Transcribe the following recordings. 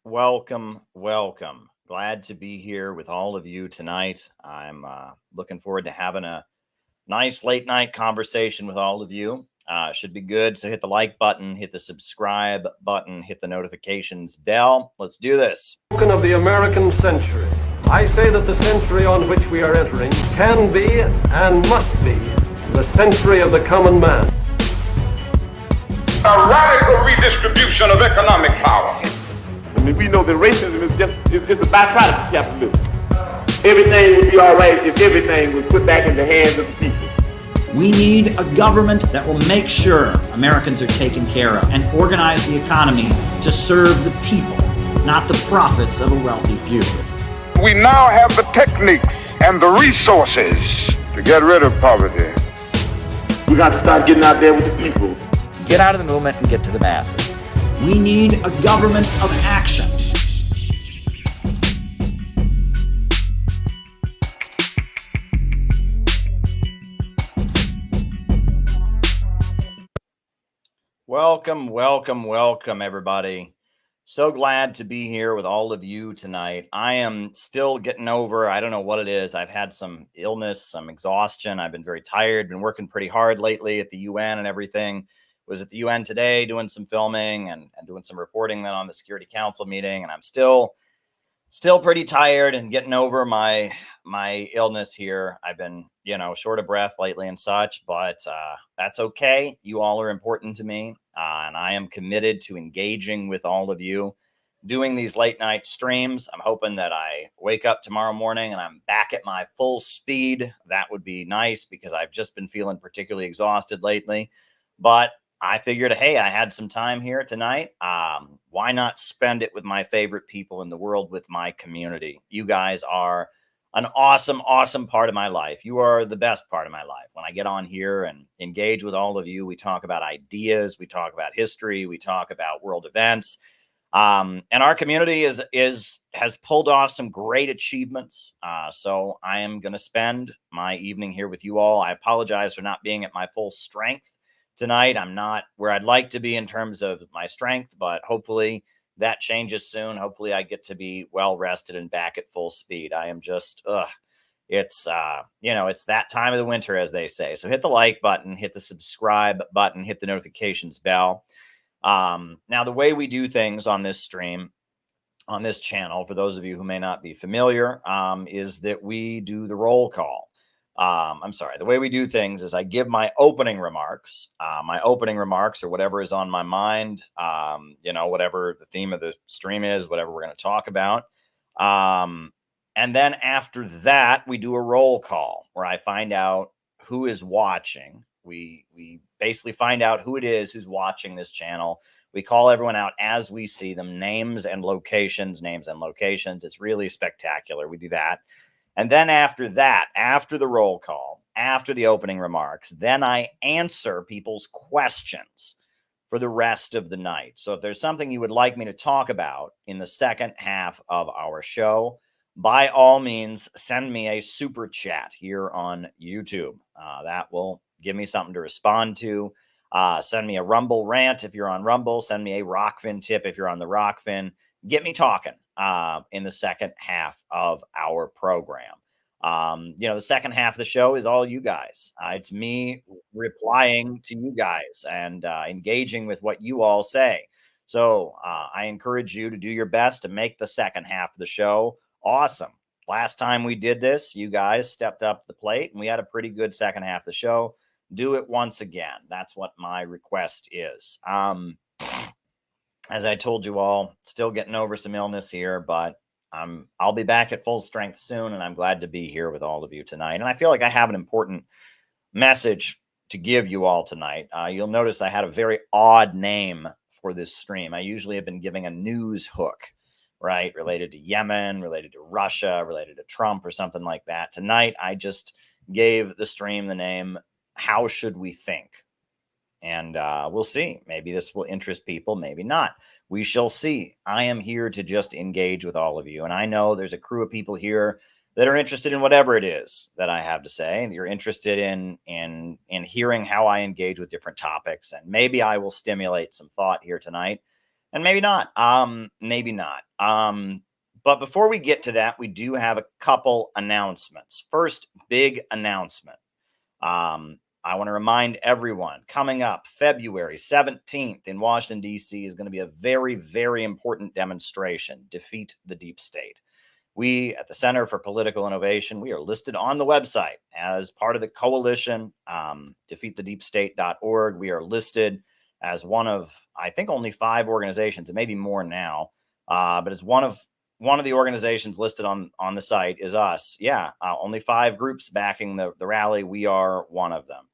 Welcome. Glad to be here with all of you tonight. I'm looking forward to having a nice late night conversation with all of you. Should be good. So hit the like button, hit the subscribe button, hit the notifications bell. Let's do this. Of the American century, I say that the century on which we are entering can be and must be the century of the common man. A radical redistribution of economic power. I mean, we know that racism is just a byproduct of capitalism. Everything would be all right if everything was put back in the hands of the people. We need a government that will make sure Americans are taken care of and organize the economy to serve the people, not the profits of a wealthy few. We now have the techniques and the resources to get rid of poverty. We got to start getting out there with the people. Get out of the movement and get to the masses. We need a government of action. Welcome, everybody. So glad to be here with all of you tonight. I am still getting over, I don't know what it is. I've had some illness, some exhaustion. I've been very tired, been working pretty hard lately at the UN and everything. Was at the UN today doing some filming and doing some reporting then on the Security Council meeting. And I'm still pretty tired and getting over my illness here. I've been, short of breath lately and such, but that's okay. You all are important to me. And I am committed to engaging with all of you, doing these late night streams. I'm hoping that I wake up tomorrow morning and I'm back at my full speed. That would be nice because I've just been feeling particularly exhausted lately. But I figured, hey, I had some time here tonight. Why not spend it with my favorite people in the world, with my community? You guys are an awesome part of my life. You are the best part of my life. When I get on here and engage with all of you, we talk about ideas, we talk about history, we talk about world events. And our community has pulled off some great achievements. So I am going to spend my evening here with you all. I apologize for not being at my full strength tonight. I'm not where I'd like to be in terms of my strength, but hopefully that changes soon. Hopefully I get to be well rested and back at full speed. I am just, it's, it's that time of the winter, as they say. So hit the like button, hit the subscribe button, hit the notifications bell. Now, the way we do things on this stream, on this channel, for those of you who may not be familiar, is that we do the roll call. The way we do things is I give my opening remarks, or whatever is on my mind, whatever the theme of the stream is, whatever we're going to talk about. And then after that, we do a roll call where I find out who is watching. We basically find out who it is who's watching this channel. We call everyone out as we see them, names and locations. It's really spectacular. We do that. And then after that, after the roll call, after the opening remarks, then I answer people's questions for the rest of the night. So if there's something you would like me to talk about in the second half of our show, by all means, send me a super chat here on YouTube. That will give me something to respond to. Send me a Rumble rant if you're on Rumble. Send me a Rockfin tip if you're on the Rockfin. Get me talking in the second half of our program. The second half of the show is all you guys. It's me replying to you guys and engaging with what you all say. So I encourage you to do your best to make the second half of the show awesome. Last time we did this, you guys stepped up to the plate and we had a pretty good second half of the show. Do it once again. That's what my request is. As I told you all, still getting over some illness here, but I'll be back at full strength soon, and I'm glad to be here with all of you tonight. And I feel like I have an important message to give you all tonight. You'll notice I had a very odd name for this stream. I usually have been giving a news hook, right, related to Yemen, related to Russia, related to Trump, or something like that. Tonight, I just gave the stream the name, How Should We Think? And we'll see. Maybe this will interest people, maybe not. We shall see. I am here to just engage with all of you. And I know there's a crew of people here that are interested in whatever it is that I have to say. You're interested in hearing how I engage with different topics. And maybe I will stimulate some thought here tonight. And maybe not. Maybe not. But before we get to that, we do have a couple announcements. First, big announcement. I want to remind everyone, coming up February 17th in Washington, D.C. is going to be a very, very important demonstration, Defeat the Deep State. We at the Center for Political Innovation, we are listed on the website as part of the coalition, defeatthedeepstate.org. We are listed as one of, I think, only 5 organizations, and maybe more now, but it's one of the organizations listed on the site is us. Yeah, only 5 groups backing the rally. We are one of them.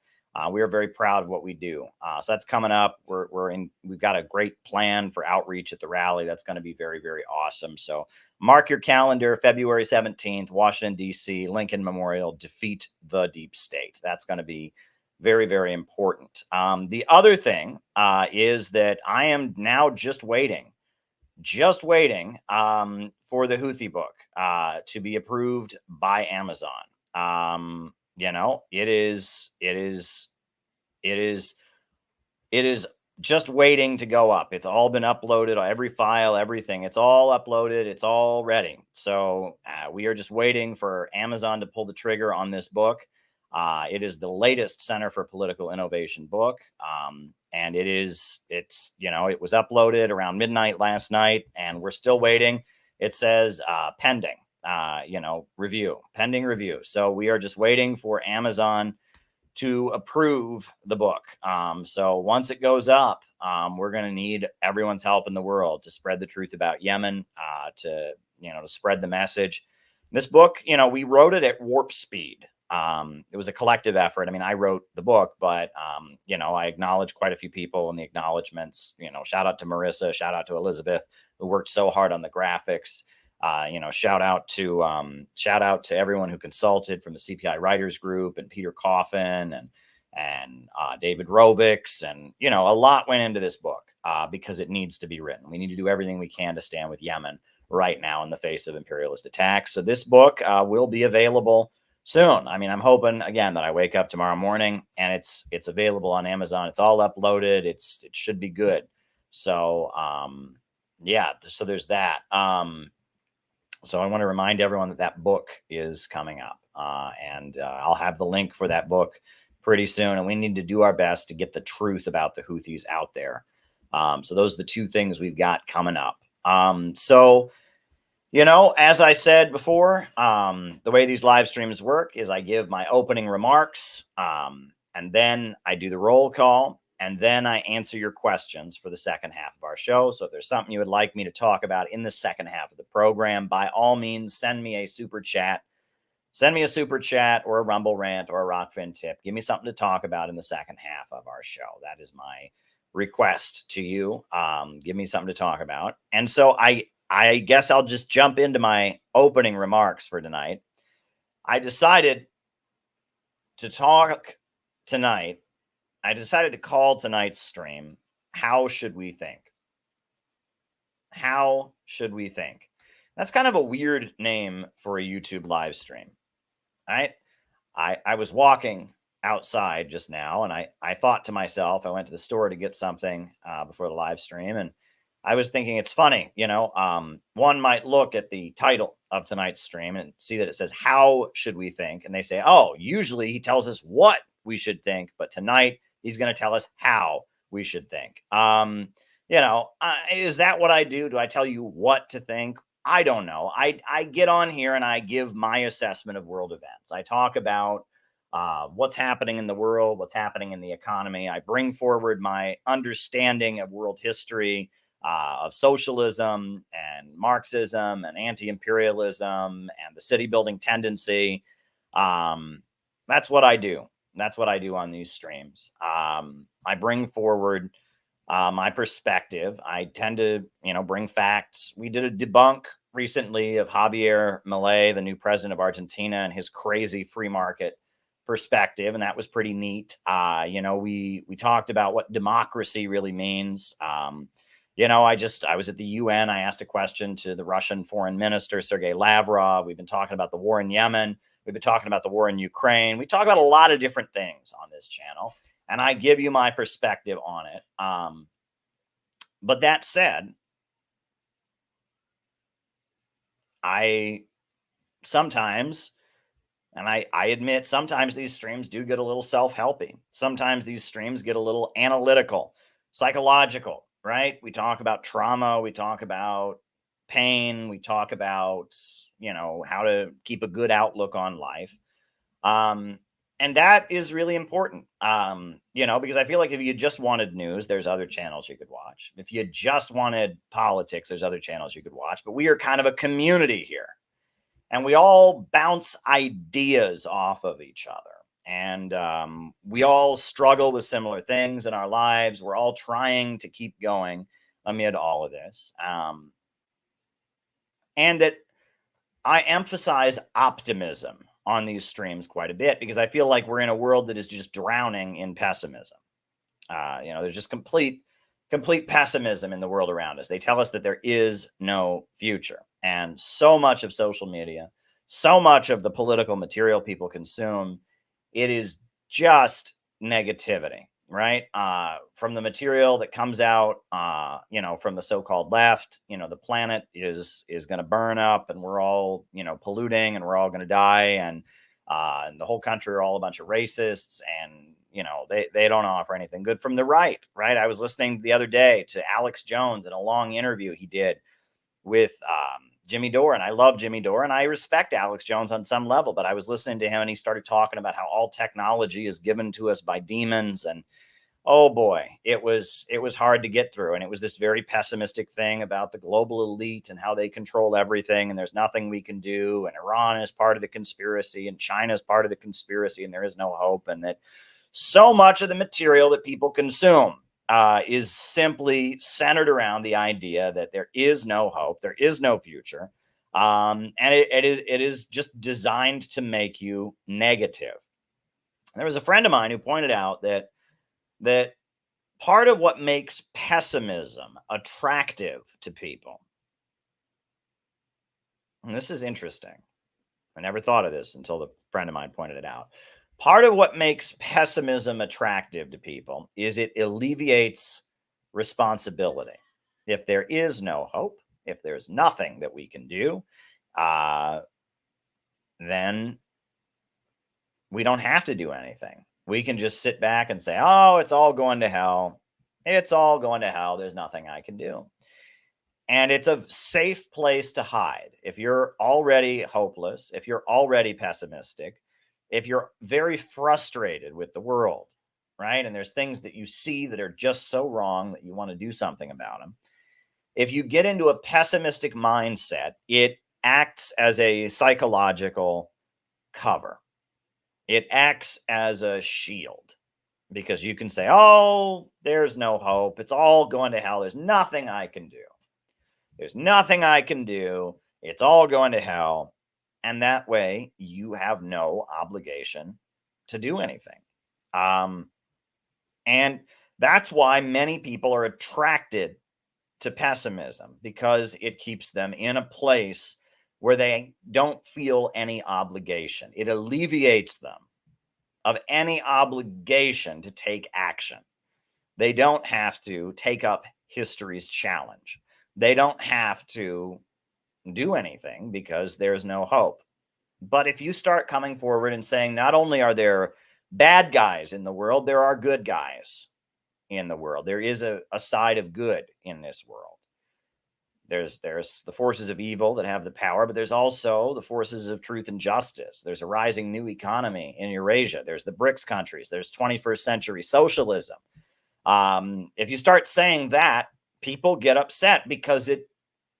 We are very proud of what we do. So that's coming up. We've got a great plan for outreach at the rally. That's going to be very, very awesome. So mark your calendar, February 17th, Washington, D.C., Lincoln Memorial, Defeat the Deep State. That's going to be very, very important. The other thing is that I am now just waiting for the Houthi book to be approved by Amazon. It is just waiting to go up. It's all been uploaded, every file, everything. It's all uploaded. It's all ready. So we are just waiting for Amazon to pull the trigger on this book. It is the latest Center for Political Innovation book. And it was uploaded around midnight last night, and we're still waiting. It says pending, pending review. So we are just waiting for Amazon to approve the book. So once it goes up, we're going to need everyone's help in the world to spread the truth about Yemen, to spread the message. This book, we wrote it at warp speed. It was a collective effort. I mean, I wrote the book, but, I acknowledge quite a few people in the acknowledgments. Shout out to Marissa, shout out to Elizabeth, who worked so hard on the graphics. Shout out to everyone who consulted from the CPI Writers Group, and Peter Coffin and David Rovix. And, a lot went into this book because it needs to be written. We need to do everything we can to stand with Yemen right now in the face of imperialist attacks. So this book will be available soon. I mean, I'm hoping, again, that I wake up tomorrow morning and it's available on Amazon. It's all uploaded. It should be good. So, so there's that. So I want to remind everyone that book is coming up, and I'll have the link for that book pretty soon. And we need to do our best to get the truth about the Houthis out there. So those are the 2 things we've got coming up. As I said before, the way these live streams work is I give my opening remarks, and then I do the roll call. And then I answer your questions for the second half of our show. So if there's something you would like me to talk about in the second half of the program, by all means, send me a super chat. Send me a super chat or a Rumble rant or a Rockfin tip. Give me something to talk about in the second half of our show. That is my request to you. Give me something to talk about. And so I guess I'll just jump into my opening remarks for tonight. I decided to talk tonight. I decided to call tonight's stream, How Should We Think? How Should We Think? That's kind of a weird name for a YouTube live stream, right? I was walking outside just now, and I thought to myself, I went to the store to get something before the live stream, and I was thinking it's funny, one might look at the title of tonight's stream and see that it says, How Should We Think? And they say, oh, usually he tells us what we should think, but tonight he's going to tell us how we should think. Is that what I do? Do I tell you what to think? I don't know. I get on here and I give my assessment of world events. I talk about what's happening in the world, what's happening in the economy. I bring forward my understanding of world history, of socialism and Marxism and anti-imperialism and the city building tendency. That's what I do. That's what I do on these streams. I bring forward my perspective. I tend to, bring facts. We did a debunk recently of Javier Milei, the new president of Argentina, and his crazy free market perspective, and that was pretty neat. We talked about what democracy really means. I was at the UN. I asked a question to the Russian foreign minister, Sergei Lavrov. We've been talking about the war in Yemen. We've been talking about the war in Ukraine. We talk about a lot of different things on this channel, and I give you my perspective on it. But that said, I sometimes, and I admit, sometimes these streams do get a little self-helpy. Sometimes these streams get a little analytical, psychological, right? We talk about trauma, we talk about pain, we talk about, how to keep a good outlook on life. And that is really important, because I feel like if you just wanted news, there's other channels you could watch. If you just wanted politics, there's other channels you could watch. But we are kind of a community here, and we all bounce ideas off of each other. And we all struggle with similar things in our lives. We're all trying to keep going amid all of this. And that I emphasize optimism on these streams quite a bit because I feel like we're in a world that is just drowning in pessimism. There's just complete pessimism in the world around us. They tell us that there is no future. And so much of social media, so much of the political material people consume, it is just negativity, right? From the material that comes out, from the so-called left, the planet is going to burn up and we're all, polluting and we're all going to die. And the whole country are all a bunch of racists and, they don't offer anything good. From the right. I was listening the other day to Alex Jones in a long interview he did with Jimmy Dore, and I love Jimmy Dore, and I respect Alex Jones on some level, but I was listening to him, and he started talking about how all technology is given to us by demons, and oh boy, it was hard to get through, and it was this very pessimistic thing about the global elite and how they control everything, and there's nothing we can do, and Iran is part of the conspiracy, and China is part of the conspiracy, and there is no hope, and that so much of the material that people consume is simply centered around the idea that there is no hope, there is no future, and it is just designed to make you negative. There was a friend of mine who pointed out that part of what makes pessimism attractive to people, and this is interesting, I never thought of this until the friend of mine pointed it out. Part of what makes pessimism attractive to people is it alleviates responsibility. If there is no hope, if there's nothing that we can do, then we don't have to do anything. We can just sit back and say, oh, it's all going to hell. It's all going to hell. There's nothing I can do. And it's a safe place to hide. If you're already hopeless, if you're already pessimistic, if you're very frustrated with the world, right? And there's things that you see that are just so wrong that you want to do something about them. If you get into a pessimistic mindset, it acts as a psychological cover. It acts as a shield because you can say, oh, there's no hope. It's all going to hell. There's nothing I can do. There's nothing I can do. It's all going to hell. And that way you have no obligation to do anything. And that's why many people are attracted to pessimism, because it keeps them in a place where they don't feel any obligation. It alleviates them of any obligation to take action. They don't have to take up history's challenge. They don't have to do anything because there's no hope. But if you start coming forward and saying, not only are there bad guys in the world, there are good guys in the world. There is a side of good in this world. There's the forces of evil that have the power, but there's also the forces of truth and justice. There's a rising new economy in Eurasia. There's the BRICS countries. There's 21st century socialism. If you start saying that, people get upset because it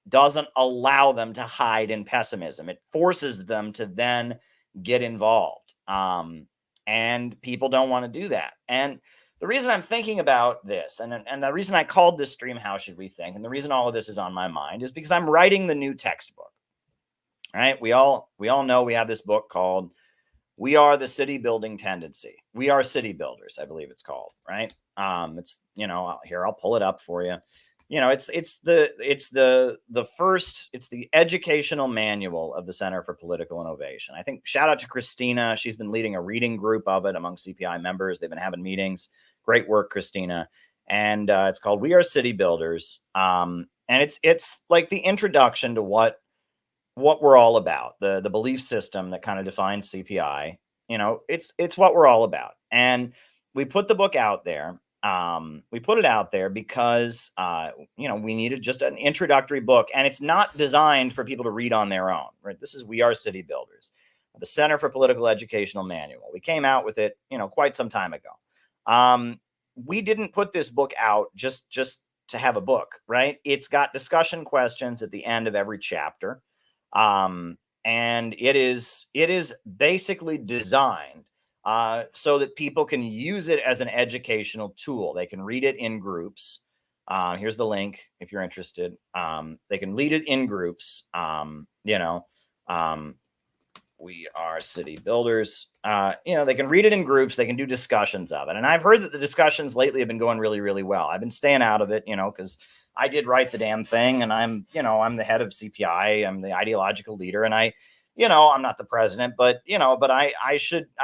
doesn't allow them to hide in pessimism. It forces them to then get involved. And people don't want to do that. And the reason I'm thinking about this, and the reason I called this stream How Should We Think, and the reason all of this is on my mind, is because I'm writing the new textbook. All right? We all know we have this book called We Are the City Building Tendency. We Are City Builders, I believe it's called, right? It's, here, I'll pull it up for you. It's the educational manual of the Center for Political Innovation. I think shout out to Christina. She's been leading a reading group of it among CPI members. They've been having meetings. Great work, Christina. and it's called We Are City Builders. And it's like the introduction to what we're all about, the belief system that kind of defines CPI. It's what we're all about. And we put the book out there. We put it out there because we needed just an introductory book, and it's not designed for people to read on their own, right? This is We Are City Builders, the Center for Political Educational Manual. We came out with it, quite some time ago. We didn't put this book out just to have a book, right? It's got discussion questions at the end of every chapter. And it is basically designed so that people can use it as an educational tool. They can read it in groups. Here's the link if you're interested. They can read it in groups. We Are City Builders. They can read it in groups. They can do discussions of it. And I've heard that the discussions lately have been going really, really well. I've been staying out of it, because I did write the damn thing, and I'm the head of CPI. I'm the ideological leader, and I'm not the president, but I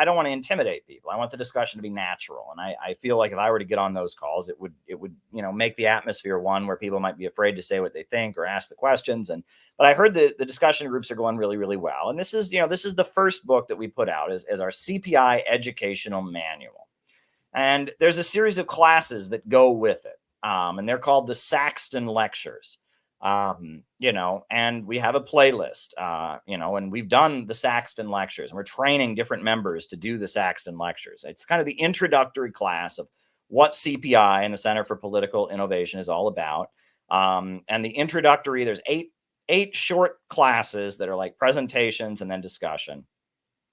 don't want to intimidate people. I want the discussion to be natural. And I feel like if I were to get on those calls, it would make the atmosphere one where people might be afraid to say what they think or ask the questions. But I heard the discussion groups are going really, really well. And this is the first book that we put out as our CPI Educational Manual. And there's a series of classes that go with it. And they're called the Saxton Lectures. And we have a playlist, and we've done the Saxton Lectures, and we're training different members to do the Saxton Lectures. It's kind of the introductory class of what CPI and the Center for Political Innovation is all about. And the introductory, there's eight short classes that are like presentations and then discussion,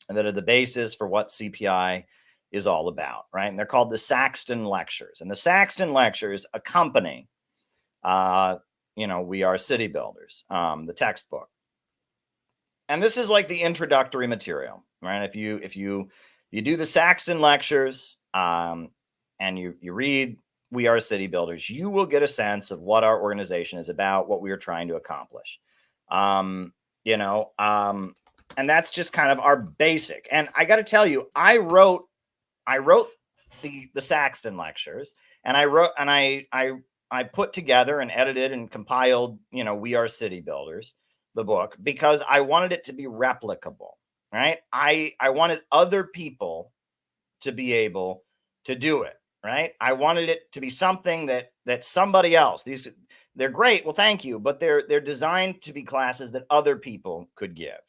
and that are the basis for what CPI is all about, right? And they're called the Saxton Lectures. And the Saxton Lectures accompany We Are City Builders, the textbook. And this is like the introductory material, right? If you do the Saxton Lectures and you read We Are City Builders, you will get a sense of what our organization is about, what we are trying to accomplish. And that's just kind of our basic. And I got to tell you, I wrote the Saxton Lectures, and I put together and edited and compiled, We Are City Builders, the book, because I wanted it to be replicable, right? I wanted other people to be able to do it, right? I wanted it to be something that somebody else, they're great, well, thank you, but they're designed to be classes that other people could give,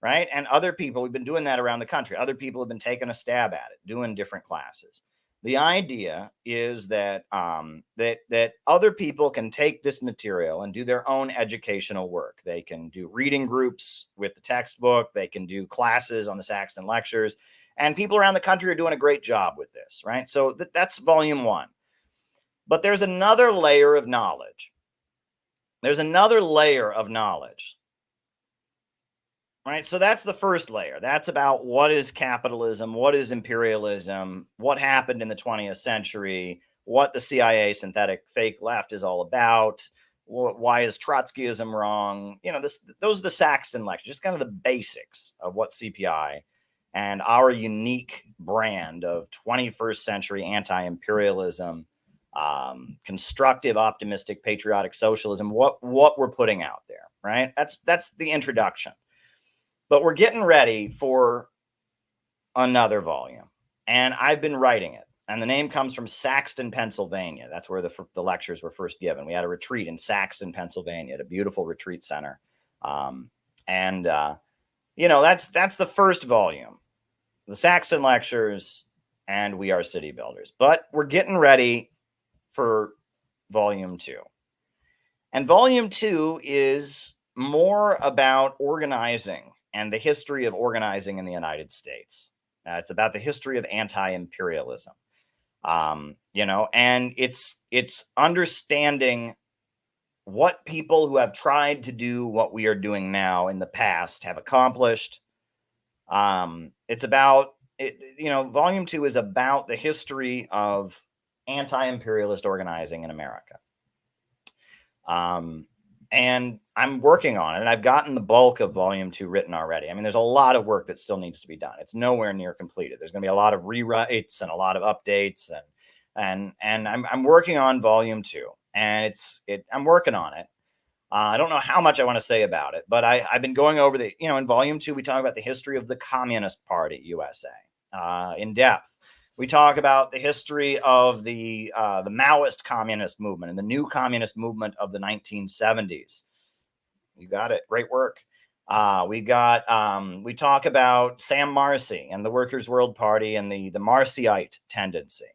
right? And other people, we've been doing that around the country. Other people have been taking a stab at it, doing different classes. The idea is that that other people can take this material and do their own educational work. They can do reading groups with the textbook. They can do classes on the Saxton Lectures. And people around the country are doing a great job with this, right? So that's volume one. But there's another layer of knowledge. There's another layer of knowledge. Right. So that's the first layer. That's about what is capitalism, what is imperialism, what happened in the 20th century, what the CIA synthetic fake left is all about, why is Trotskyism wrong? Those are the Saxton Lectures, just kind of the basics of what CPI and our unique brand of 21st century anti-imperialism, constructive, optimistic, patriotic socialism, what we're putting out there. Right. That's the introduction. But we're getting ready for another volume, and I've been writing it. And the name comes from Saxton, Pennsylvania. That's where the lectures were first given. We had a retreat in Saxton, Pennsylvania, at a beautiful retreat center. That's the first volume, the Saxton Lectures, and We Are City Builders. But we're getting ready for volume two. And volume two is more about organizing and the history of organizing in the United States. It's about the history of anti-imperialism, and it's understanding what people who have tried to do what we are doing now in the past have accomplished. It's about it. Volume two is about the history of anti-imperialist organizing in America. And I'm working on it, and I've gotten the bulk of volume two written already. I mean, there's a lot of work that still needs to be done. It's nowhere near completed. There's going to be a lot of rewrites and a lot of updates, and and I'm working on volume 2, and I'm working on it. I don't know how much I want to say about it, but I've been going over in volume 2, we talk about the history of the Communist Party USA in depth. We talk about the history of the Maoist communist movement and the new communist movement of the 1970s. You got it. Great work. We talk about Sam Marcy and the Workers' World Party and the Marcyite tendency.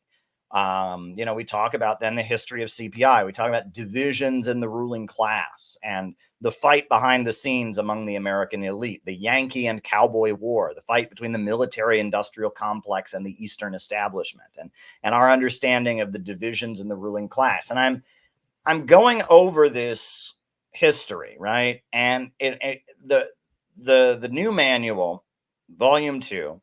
We talk about then the history of CPI. We talk about divisions in the ruling class and the fight behind the scenes among the American elite, the Yankee and Cowboy War, the fight between the military-industrial complex and the Eastern establishment, and our understanding of the divisions in the ruling class. And I'm going over this history, right? And the new manual, volume 2,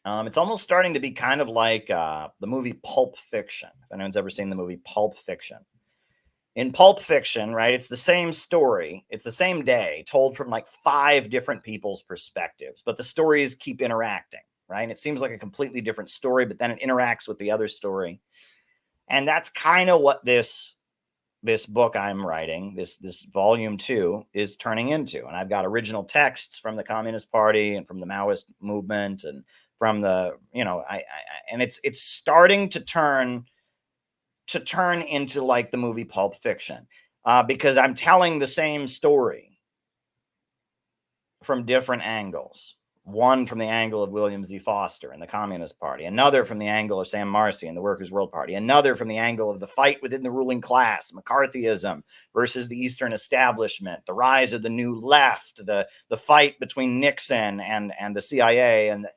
it's almost starting to be kind of like the movie Pulp Fiction. If anyone's ever seen the movie Pulp Fiction. In Pulp Fiction, right, it's the same story. It's the same day told from like 5 different people's perspectives, but the stories keep interacting, right? And it seems like a completely different story, but then it interacts with the other story. And that's kind of what this book I'm writing, this volume 2, is turning into. And I've got original texts from the Communist Party and from the Maoist movement and from the, and it's starting to turn into like the movie Pulp Fiction, because I'm telling the same story from different angles. One from the angle of William Z. Foster and the Communist Party, another from the angle of Sam Marcy and the Workers' World Party, another from the angle of the fight within the ruling class, McCarthyism versus the Eastern establishment, the rise of the new left, the fight between Nixon and the CIA, and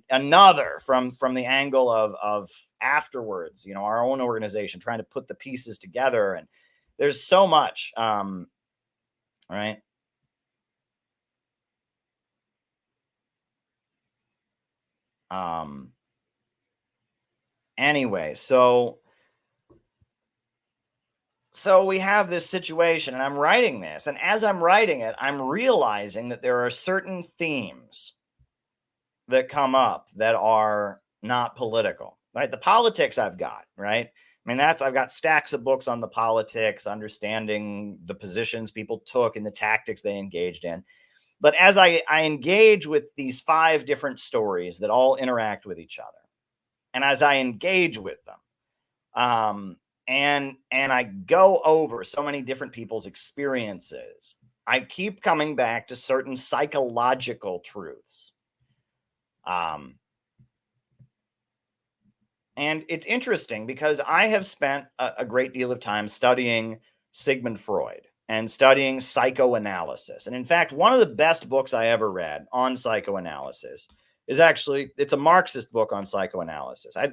another from the angle of afterwards, our own organization trying to put the pieces together. And there's so much, right? Anyway, so we have this situation, and I'm writing this, and as I'm writing it, I'm realizing that there are certain themes that come up that are not political, right? The politics I've got, right? I mean, I've got stacks of books on the politics, understanding the positions people took and the tactics they engaged in. But as I engage with these 5 different stories that all interact with each other, and as I engage with them, and I go over so many different people's experiences, I keep coming back to certain psychological truths. And it's interesting because I have spent a great deal of time studying Sigmund Freud and studying psychoanalysis. And in fact, one of the best books I ever read on psychoanalysis is it's a Marxist book on psychoanalysis. I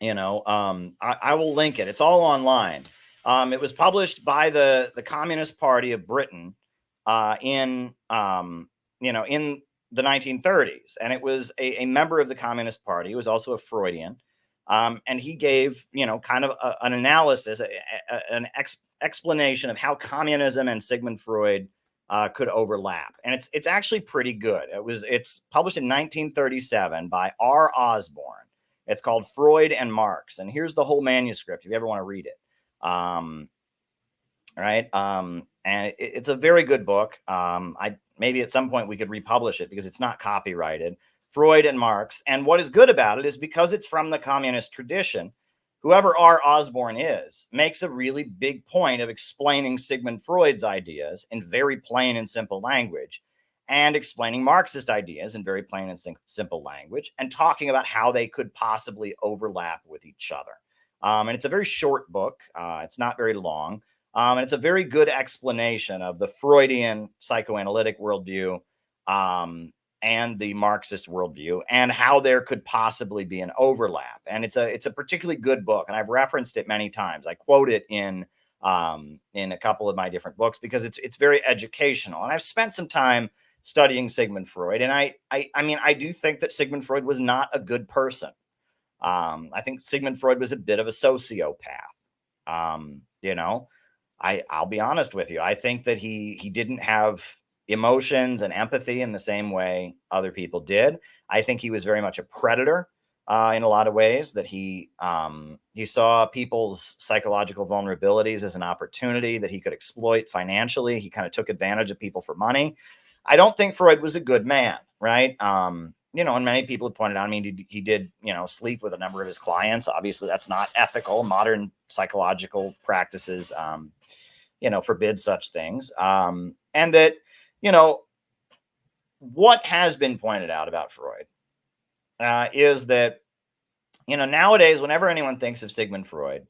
will link it. It's all online. It was published by the Communist Party of Britain in the 1930s, and it was a member of the Communist Party. He was also a Freudian, and he gave kind of an analysis, an explanation of how communism and Sigmund Freud could overlap, and it's actually pretty good. It's published in 1937 by R. Osborne. It's called Freud and Marx, and here's the whole manuscript if you ever want to read it. And it's a very good book. Maybe at some point we could republish it because it's not copyrighted. Freud and Marx. And what is good about it is because it's from the communist tradition, whoever R. Osborne is makes a really big point of explaining Sigmund Freud's ideas in very plain and simple language, and explaining Marxist ideas in very plain and simple language, and talking about how they could possibly overlap with each other. And it's a very short book. It's not very long. And it's a very good explanation of the Freudian psychoanalytic worldview and the Marxist worldview, and how there could possibly be an overlap. And it's a particularly good book, and I've referenced it many times. I quote it in a couple of my different books because it's very educational. And I've spent some time studying Sigmund Freud, and I do think that Sigmund Freud was not a good person. I think Sigmund Freud was a bit of a sociopath. I'll be honest with you. I think that he didn't have emotions and empathy in the same way other people did. I think he was very much a predator in a lot of ways, that he saw people's psychological vulnerabilities as an opportunity that he could exploit financially. He kind of took advantage of people for money. I don't think Freud was a good man, right? And many people have pointed out, I mean, he did, sleep with a number of his clients. Obviously, that's not ethical. Modern psychological practices, forbid such things. And that, what has been pointed out about Freud is that, nowadays, whenever anyone thinks of Sigmund Freud,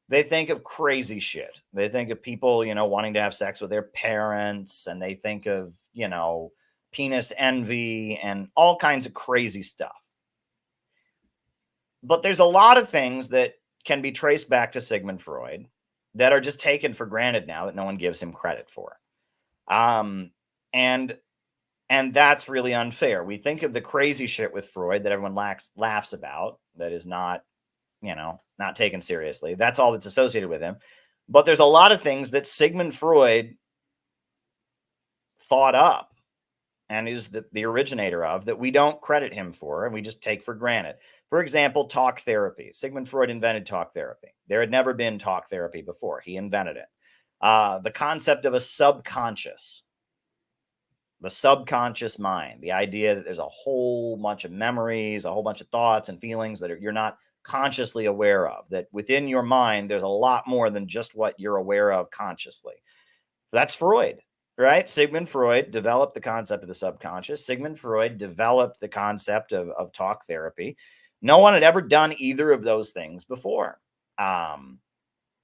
they think of crazy shit. They think of people, wanting to have sex with their parents, and they think of, penis envy and all kinds of crazy stuff. But there's a lot of things that can be traced back to Sigmund Freud that are just taken for granted now, that no one gives him credit for. And that's really unfair. We think of the crazy shit with Freud that everyone laughs about, that is not, not taken seriously. That's all that's associated with him. But there's a lot of things that Sigmund Freud thought up and is the originator of, that we don't credit him for, and we just take for granted. For example, talk therapy. Sigmund Freud invented talk therapy. There had never been talk therapy before. He invented it. The concept of a subconscious. The subconscious mind, the idea that there's a whole bunch of memories, a whole bunch of thoughts and feelings that you're not consciously aware of, that within your mind, there's a lot more than just what you're aware of consciously. That's Freud, right? Sigmund Freud developed the concept of the subconscious. Sigmund Freud developed the concept of talk therapy. No one had ever done either of those things before. And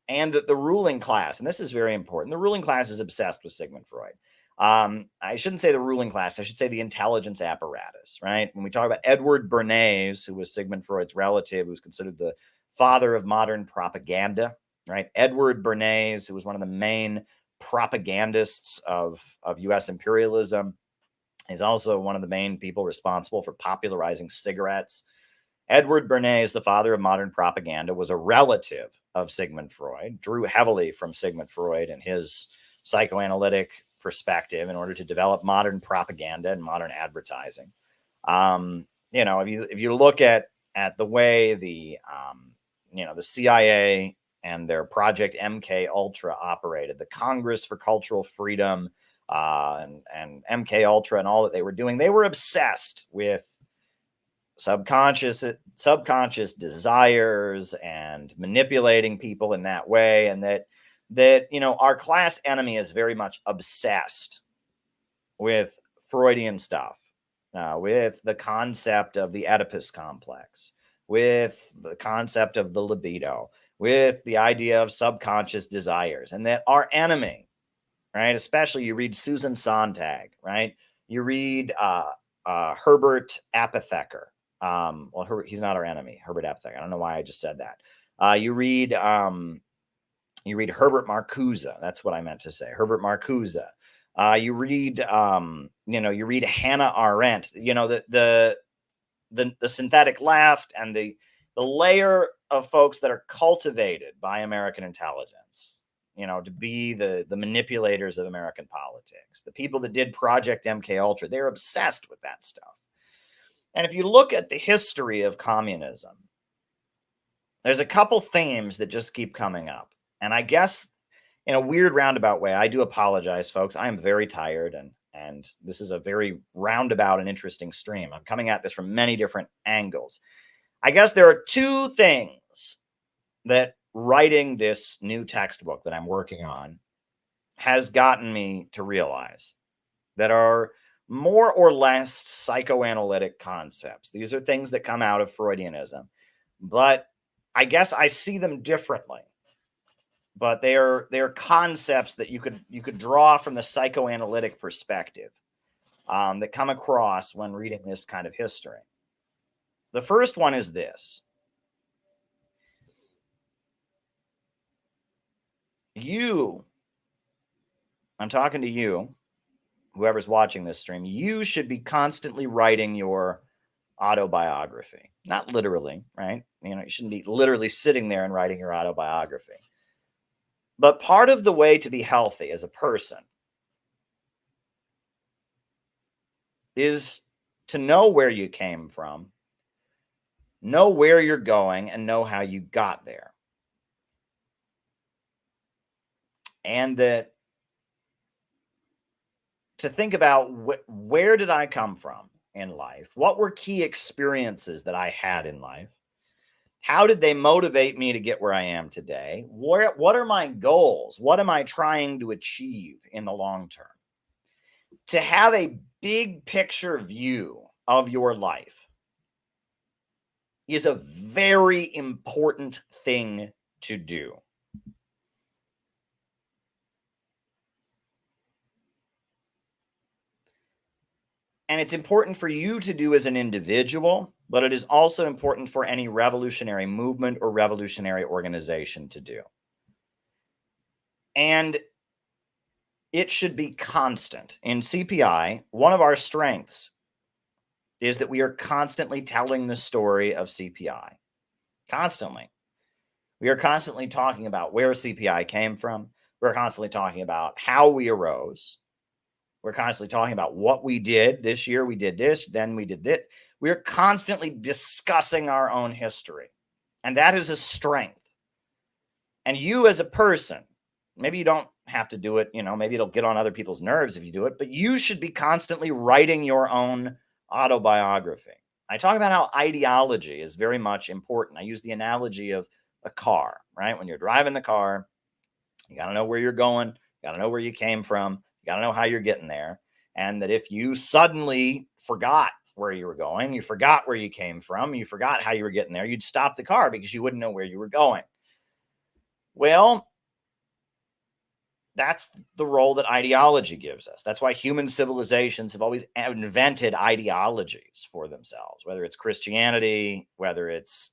that the ruling class, and this is very important, the ruling class is obsessed with Sigmund Freud. I shouldn't say the ruling class. I should say the intelligence apparatus, right? When we talk about Edward Bernays, who was Sigmund Freud's relative, who was considered the father of modern propaganda, right? Edward Bernays, who was one of the main propagandists of U.S. imperialism, is also one of the main people responsible for popularizing cigarettes. Edward Bernays, the father of modern propaganda, was a relative of Sigmund Freud, drew heavily from Sigmund Freud and his psychoanalytic perspective in order to develop modern propaganda and modern advertising. If you look at the way the CIA and their Project MK Ultra operated, the Congress for Cultural Freedom and MK Ultra and all that they were doing, they were obsessed with subconscious desires and manipulating people in that way, and that our class enemy is very much obsessed with Freudian stuff, with the concept of the Oedipus complex, with the concept of the libido, with the idea of subconscious desires, and that our enemy, right? Especially you read Susan Sontag, right? You read Herbert Apotheker. He's not our enemy, Herbert Apotheker. I don't know why I just said that. You read Herbert Marcuse. That's what I meant to say. Herbert Marcuse. You read Hannah Arendt. The synthetic left and the layer of folks that are cultivated by American intelligence, to be the manipulators of American politics. The people that did Project MK Ultra, they're obsessed with that stuff. And if you look at the history of communism, there's a couple themes that just keep coming up. And I guess in a weird roundabout way, I do apologize, folks. I am very tired, and this is a very roundabout and interesting stream. I'm coming at this from many different angles. I guess there are two things that writing this new textbook that I'm working on has gotten me to realize, that are more or less psychoanalytic concepts. These are things that come out of Freudianism, but I guess I see them differently. But they're concepts that you could draw from the psychoanalytic perspective that come across when reading this kind of history. The first one is this. I'm talking to you, whoever's watching this stream, you should be constantly writing your autobiography. Not literally, right? You shouldn't be literally sitting there and writing your autobiography. But part of the way to be healthy as a person is to know where you came from, know where you're going, and know how you got there. And that to think about where did I come from in life? What were key experiences that I had in life? How did they motivate me to get where I am today? What are my goals? What am I trying to achieve in the long term? To have a big picture view of your life is a very important thing to do. And it's important for you to do as an individual, but it is also important for any revolutionary movement or revolutionary organization to do. And it should be constant. In CPI, one of our strengths is that we are constantly telling the story of CPI. Constantly. We are constantly talking about where CPI came from. We're constantly talking about how we arose. We're constantly talking about what we did. This year we did this, then we did that. We're constantly discussing our own history. And that is a strength. And you as a person, maybe you don't have to do it, maybe it'll get on other people's nerves if you do it, but you should be constantly writing your own autobiography. I talk about how ideology is very much important. I use the analogy of a car, right? When you're driving the car, you got to know where you're going, you got to know where you came from, you got to know how you're getting there. And that if you suddenly forgot where you were going, you forgot where you came from, you forgot how you were getting there, you'd stop the car because you wouldn't know where you were going. Well, that's the role that ideology gives us. That's why human civilizations have always invented ideologies for themselves, whether it's Christianity, whether it's,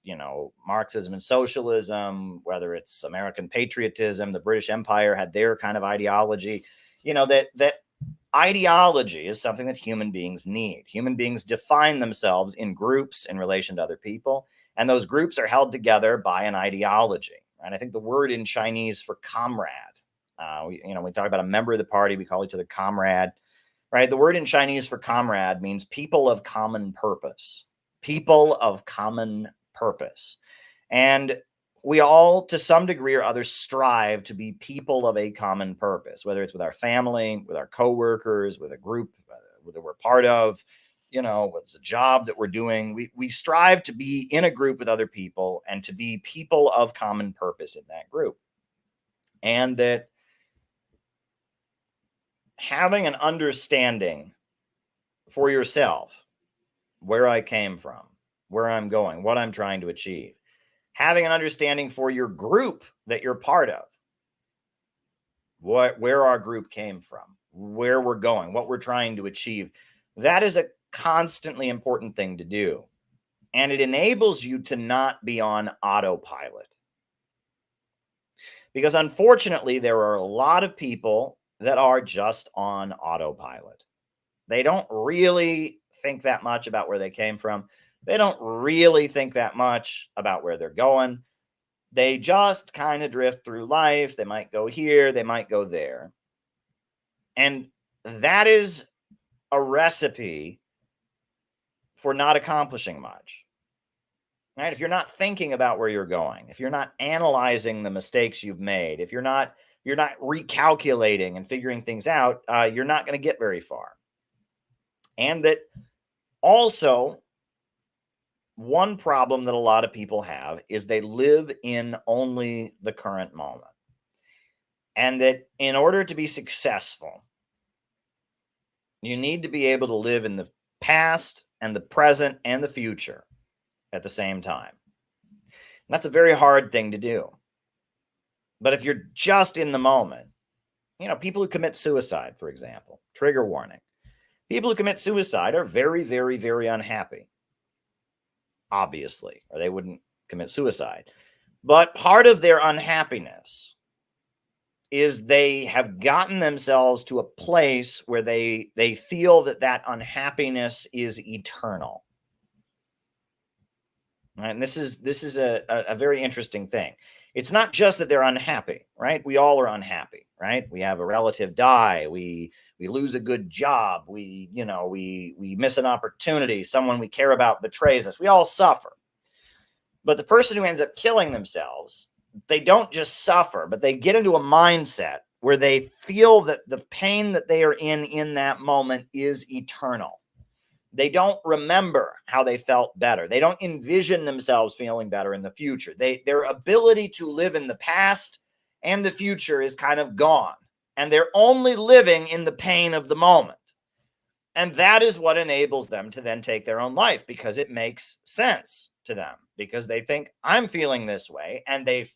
Marxism and socialism, whether it's American patriotism. The British Empire had their kind of ideology. That ideology is something that human beings need. Human beings define themselves in groups in relation to other people, and those groups are held together by an ideology. And I think the word in Chinese for comrade, we talk about a member of the party, we call each other comrade, right? The word in Chinese for comrade means people of common purpose. People of common purpose. And we all, to some degree or other, strive to be people of a common purpose, whether it's with our family, with our coworkers, with a group that we're part of, with the job that we're doing. We strive to be in a group with other people and to be people of common purpose in that group. And that having an understanding for yourself, where I came from, where I'm going, what I'm trying to achieve, having an understanding for your group that you're part of, where our group came from, where we're going, what we're trying to achieve, that is a constantly important thing to do. And it enables you to not be on autopilot. Because unfortunately, there are a lot of people that are just on autopilot. They don't really think that much about where they came from. They don't really think that much about where they're going. They just kind of drift through life. They might go here, they might go there. And that is a recipe for not accomplishing much. Right? If you're not thinking about where you're going, if you're not analyzing the mistakes you've made, if you're not recalculating and figuring things out, you're not going to get very far. And that also, one problem that a lot of people have is they live in only the current moment. And that in order to be successful, you need to be able to live in the past and the present and the future at the same time. And that's a very hard thing to do. But if you're just in the moment, people who commit suicide, for example, trigger warning. People who commit suicide are very, very, very unhappy, obviously, or they wouldn't commit suicide. But part of their unhappiness is they have gotten themselves to a place where they feel that unhappiness is eternal. Right? And this is a very interesting thing. It's not just that they're unhappy, right? We all are unhappy, right? We have a relative die. We we lose a good job, we miss an opportunity, someone we care about betrays us. We all suffer. But the person who ends up killing themselves, they don't just suffer, but they get into a mindset where they feel that the pain that they are in that moment is eternal. They don't remember how they felt better. They don't envision themselves feeling better in the future. Their ability to live in the past and the future is kind of gone, and they're only living in the pain of the moment. And that is what enables them to then take their own life, because it makes sense to them, because they think, I'm feeling this way, and they've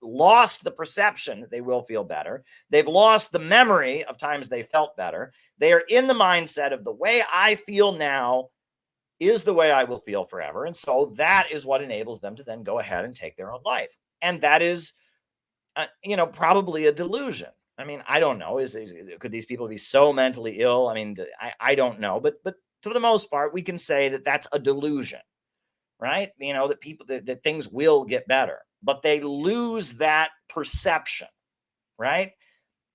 lost the perception that they will feel better. They've lost the memory of times they felt better. They are in the mindset of the way I feel now is the way I will feel forever. And so that is what enables them to then go ahead and take their own life. And that is, probably a delusion. I mean, I don't know. Could these people be so mentally ill? I mean, I don't know. But for the most part, we can say that that's a delusion, right? That things will get better, but they lose that perception, right?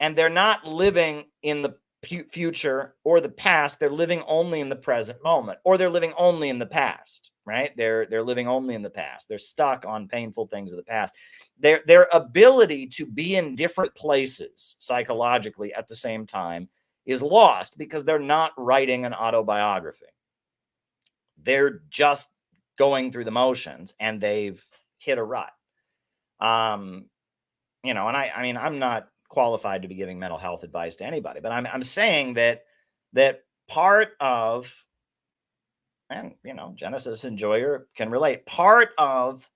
And they're not living in the future or the past. They're living only in the present moment, or they're living only in the past, right? They're living only in the past. They're stuck on painful things of the past. Their ability to be in different places psychologically at the same time is lost, because they're not writing an autobiography. They're just going through the motions, and they've hit a rut. And I'm not qualified to be giving mental health advice to anybody, but I'm saying that part of, and Genesis and Joyer can relate, part of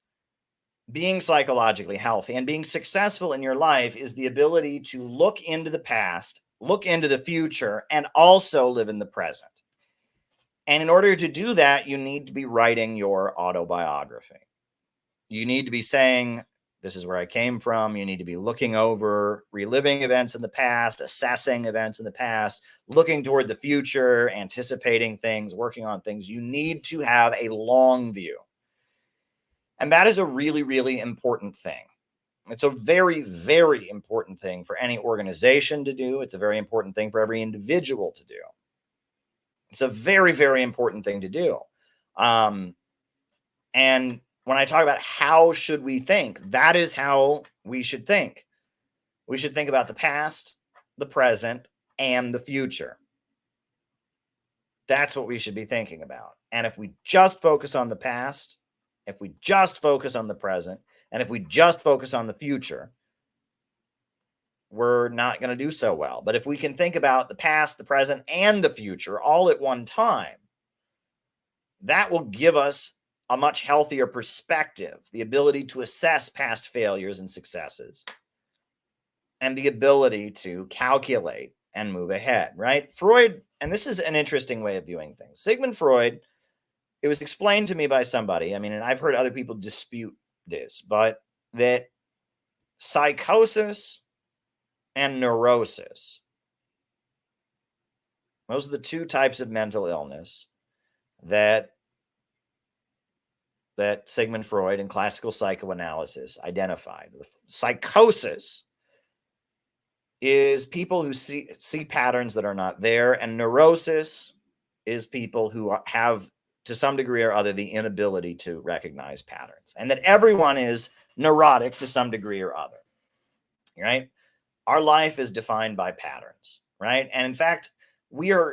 being psychologically healthy and being successful in your life is the ability to look into the past, look into the future, and also live in the present. And in order to do that, you need to be writing your autobiography. You need to be saying, this is where I came from. You need to be looking over, reliving events in the past, assessing events in the past, looking toward the future, anticipating things, working on things. You need to have a long view. And that is a really, really important thing. It's a very, very important thing for any organization to do. It's a very important thing for every individual to do. It's a very, very important thing to do. And when I talk about how should we think, that is how we should think. We should think about the past, the present, and the future. That's what we should be thinking about. And if we just focus on the past, if we just focus on the present, and if we just focus on the future, we're not going to do so well. But if we can think about the past, the present, and the future all at one time, that will give us a much healthier perspective, the ability to assess past failures and successes, and the ability to calculate and move ahead, right? Freud, and this is an interesting way of viewing things. Sigmund Freud, it was explained to me by somebody, and I've heard other people dispute this, but that psychosis and neurosis, those are the two types of mental illness that Sigmund Freud and classical psychoanalysis identified. Psychosis is people who see patterns that are not there, and neurosis is people who have, to some degree or other, the inability to recognize patterns, and that everyone is neurotic to some degree or other, right? Our life is defined by patterns, right? And in fact,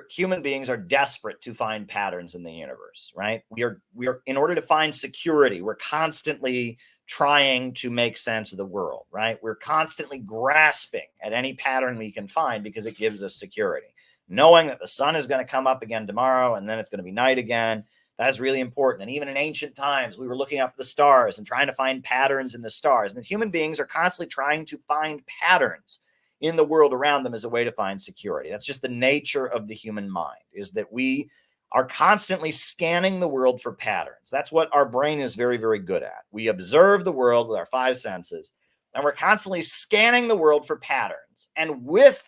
human beings are desperate to find patterns in the universe, right? We are in order to find security, we're constantly trying to make sense of the world, right? We're constantly grasping at any pattern we can find because it gives us security. Knowing that the sun is going to come up again tomorrow and then it's going to be night again, that is really important. And even in ancient times, we were looking up at the stars and trying to find patterns in the stars. And human beings are constantly trying to find patterns in the world around them as a way to find security. That's just the nature of the human mind, is that we are constantly scanning the world for patterns. That's what our brain is very, very good at. We observe the world with our five senses, and we're constantly scanning the world for patterns. And with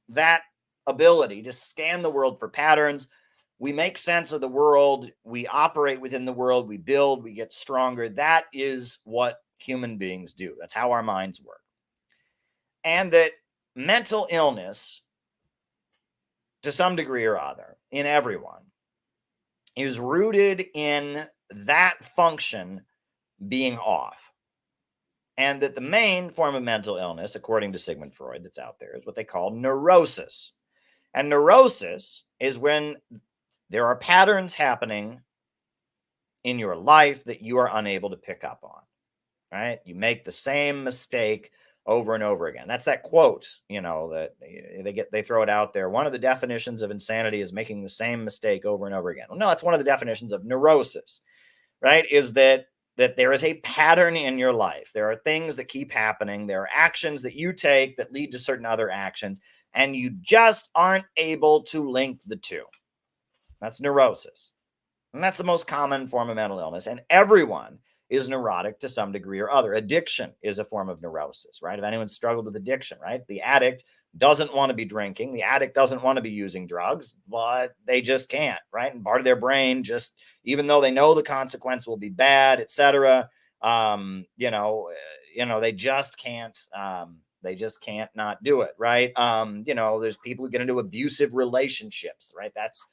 that ability to scan the world for patterns, we make sense of the world, we operate within the world, we build, we get stronger. That is what human beings do. That's how our minds work. And that mental illness to some degree or other, in everyone, is rooted in that function being off. And that the main form of mental illness, according to Sigmund Freud, that's out there, is what they call neurosis. And neurosis is when there are patterns happening in your life that you are unable to pick up on, right? You make the same mistake over and over again. That's that quote, that they throw it out there. One of the definitions of insanity is making the same mistake over and over again. Well, no, it's one of the definitions of neurosis, right? Is that there is a pattern in your life. There are things that keep happening. There are actions that you take that lead to certain other actions, and you just aren't able to link the two. That's neurosis. And that's the most common form of mental illness. And everyone is neurotic to some degree or other. Addiction is a form of neurosis, right? If anyone's struggled with addiction, right? The addict doesn't want to be drinking. The addict doesn't want to be using drugs, but they just can't, right? And part of their brain just, even though they know the consequence will be bad, etc., they just can't. They just can't not do it, right? There's people who get into abusive relationships, right? That's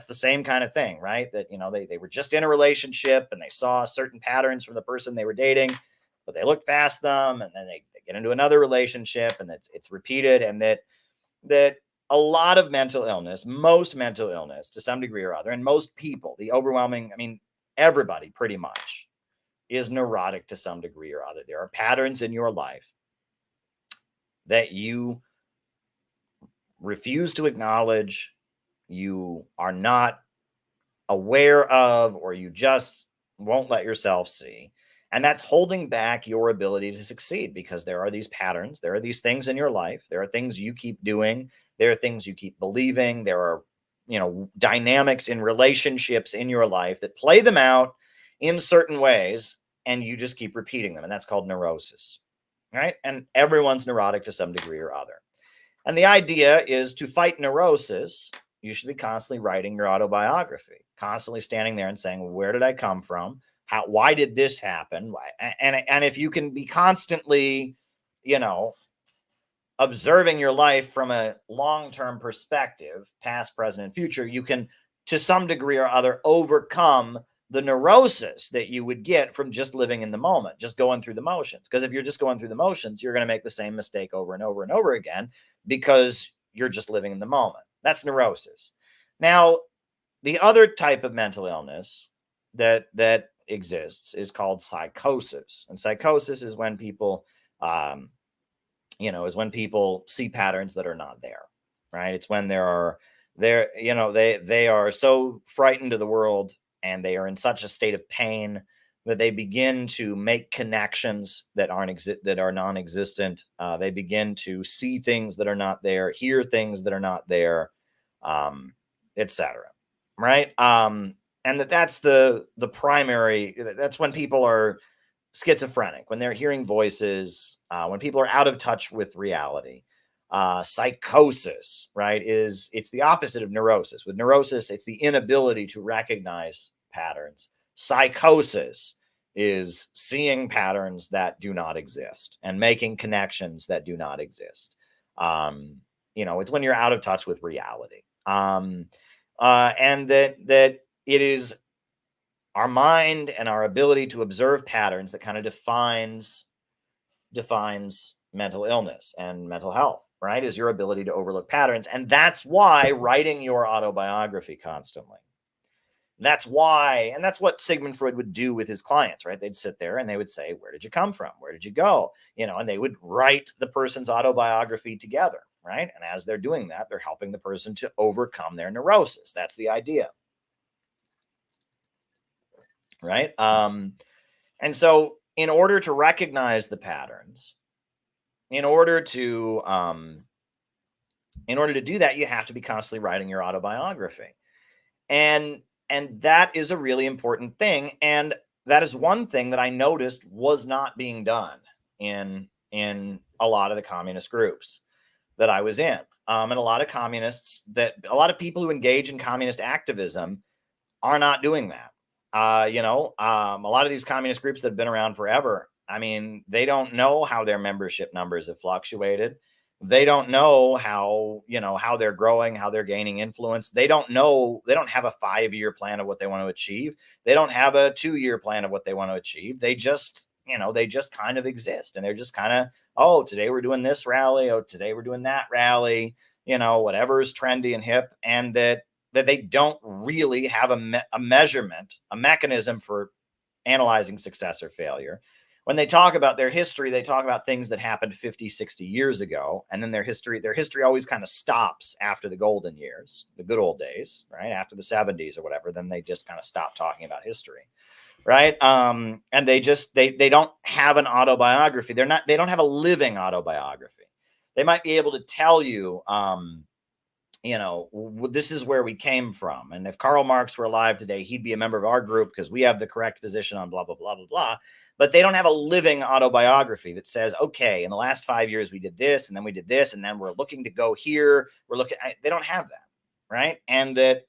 the same kind of thing, right? That, they were just in a relationship and they saw certain patterns from the person they were dating, but they looked past them, and then they get into another relationship, and it's repeated. And that a lot of mental illness, most mental illness to some degree or other, and most people, the overwhelming, everybody pretty much is neurotic to some degree or other. There are patterns in your life that you refuse to acknowledge, you are not aware of, or you just won't let yourself see. And that's holding back your ability to succeed, because there are these patterns, there are these things in your life, there are things you keep doing, there are things you keep believing, there are, dynamics in relationships in your life that play them out in certain ways, and you just keep repeating them. And that's called neurosis, right? And everyone's neurotic to some degree or other. And the idea is to fight neurosis, you should be constantly writing your autobiography, constantly standing there and saying, where did I come from? Why did this happen? And if you can be constantly, observing your life from a long-term perspective, past, present, and future, you can, to some degree or other, overcome the neurosis that you would get from just living in the moment, just going through the motions. Because if you're just going through the motions, you're going to make the same mistake over and over and over again, because you're just living in the moment. That's neurosis. Now, the other type of mental illness that exists is called psychosis. And psychosis is when people, see patterns that are not there, right? It's when they are so frightened of the world, and they are in such a state of pain that they begin to make connections that are non-existent. They begin to see things that are not there, hear things that are not there, etc. Right? And that's the primary. That's when people are schizophrenic, when they're hearing voices, when people are out of touch with reality. Psychosis, right, it's the opposite of neurosis. With neurosis, it's the inability to recognize patterns. Psychosis is seeing patterns that do not exist and making connections that do not exist. It's when you're out of touch with reality. And that it is our mind and our ability to observe patterns that kind of defines mental illness and mental health, right? Is your ability to overlook patterns. And that's why writing your autobiography constantly. That's why, and that's what Sigmund Freud would do with his clients, right? They'd sit there and they would say, where did you come from? Where did you go? And they would write the person's autobiography together, right? And as they're doing that, they're helping the person to overcome their neurosis. That's the idea, right? And so in order to recognize the patterns, in order to do that, you have to be constantly writing your autobiography. And that is a really important thing. And that is one thing that I noticed was not being done in a lot of the communist groups that I was in. And a lot of a lot of people who engage in communist activism are not doing that. A lot of these communist groups that have been around forever, they don't know how their membership numbers have fluctuated. They don't know how, how they're growing, how they're gaining influence. They don't have a 5-year plan of what they want to achieve. They don't have a 2-year plan of what they want to achieve. They just kind of exist, and they're just kind of, oh, today we're doing this rally. Oh, today we're doing that rally, whatever is trendy and hip. And that they don't really have a measurement, a mechanism for analyzing success or failure. When they talk about their history, they talk about things that happened 50, 60 years ago. And then their history always kind of stops after the golden years, the good old days, right? After the 70s or whatever, then they just kind of stop talking about history. Right. And they don't have an autobiography. They don't have a living autobiography. They might be able to tell you, this is where we came from. And if Karl Marx were alive today, he'd be a member of our group because we have the correct position on blah, blah, blah, blah, blah. But they don't have a living autobiography that says, okay, in the last 5 years, we did this, and then we did this, and then we're looking to go here. They don't have that. Right. And that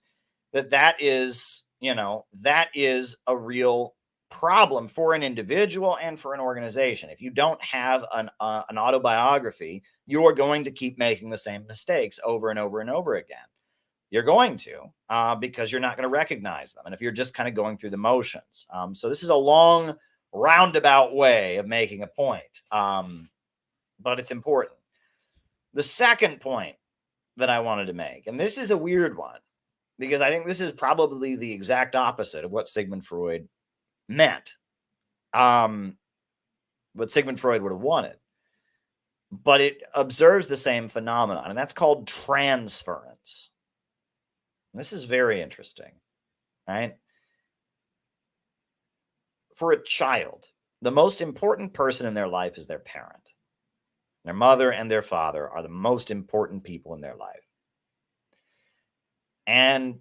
is, that is a real problem for an individual and for an organization. If you don't have an autobiography, you're going to keep making the same mistakes over and over and over again. You're going to, because you're not going to recognize them. And if you're just kind of going through the motions. So this is a long, roundabout way of making a point. But it's important. The second point that I wanted to make, and this is a weird one, because I think this is probably the exact opposite of what Sigmund Freud meant, what Sigmund Freud would have wanted. But it observes the same phenomenon, and that's called transference. This is very interesting, right? For a child, the most important person in their life is their parent. Their mother and their father are the most important people in their life. And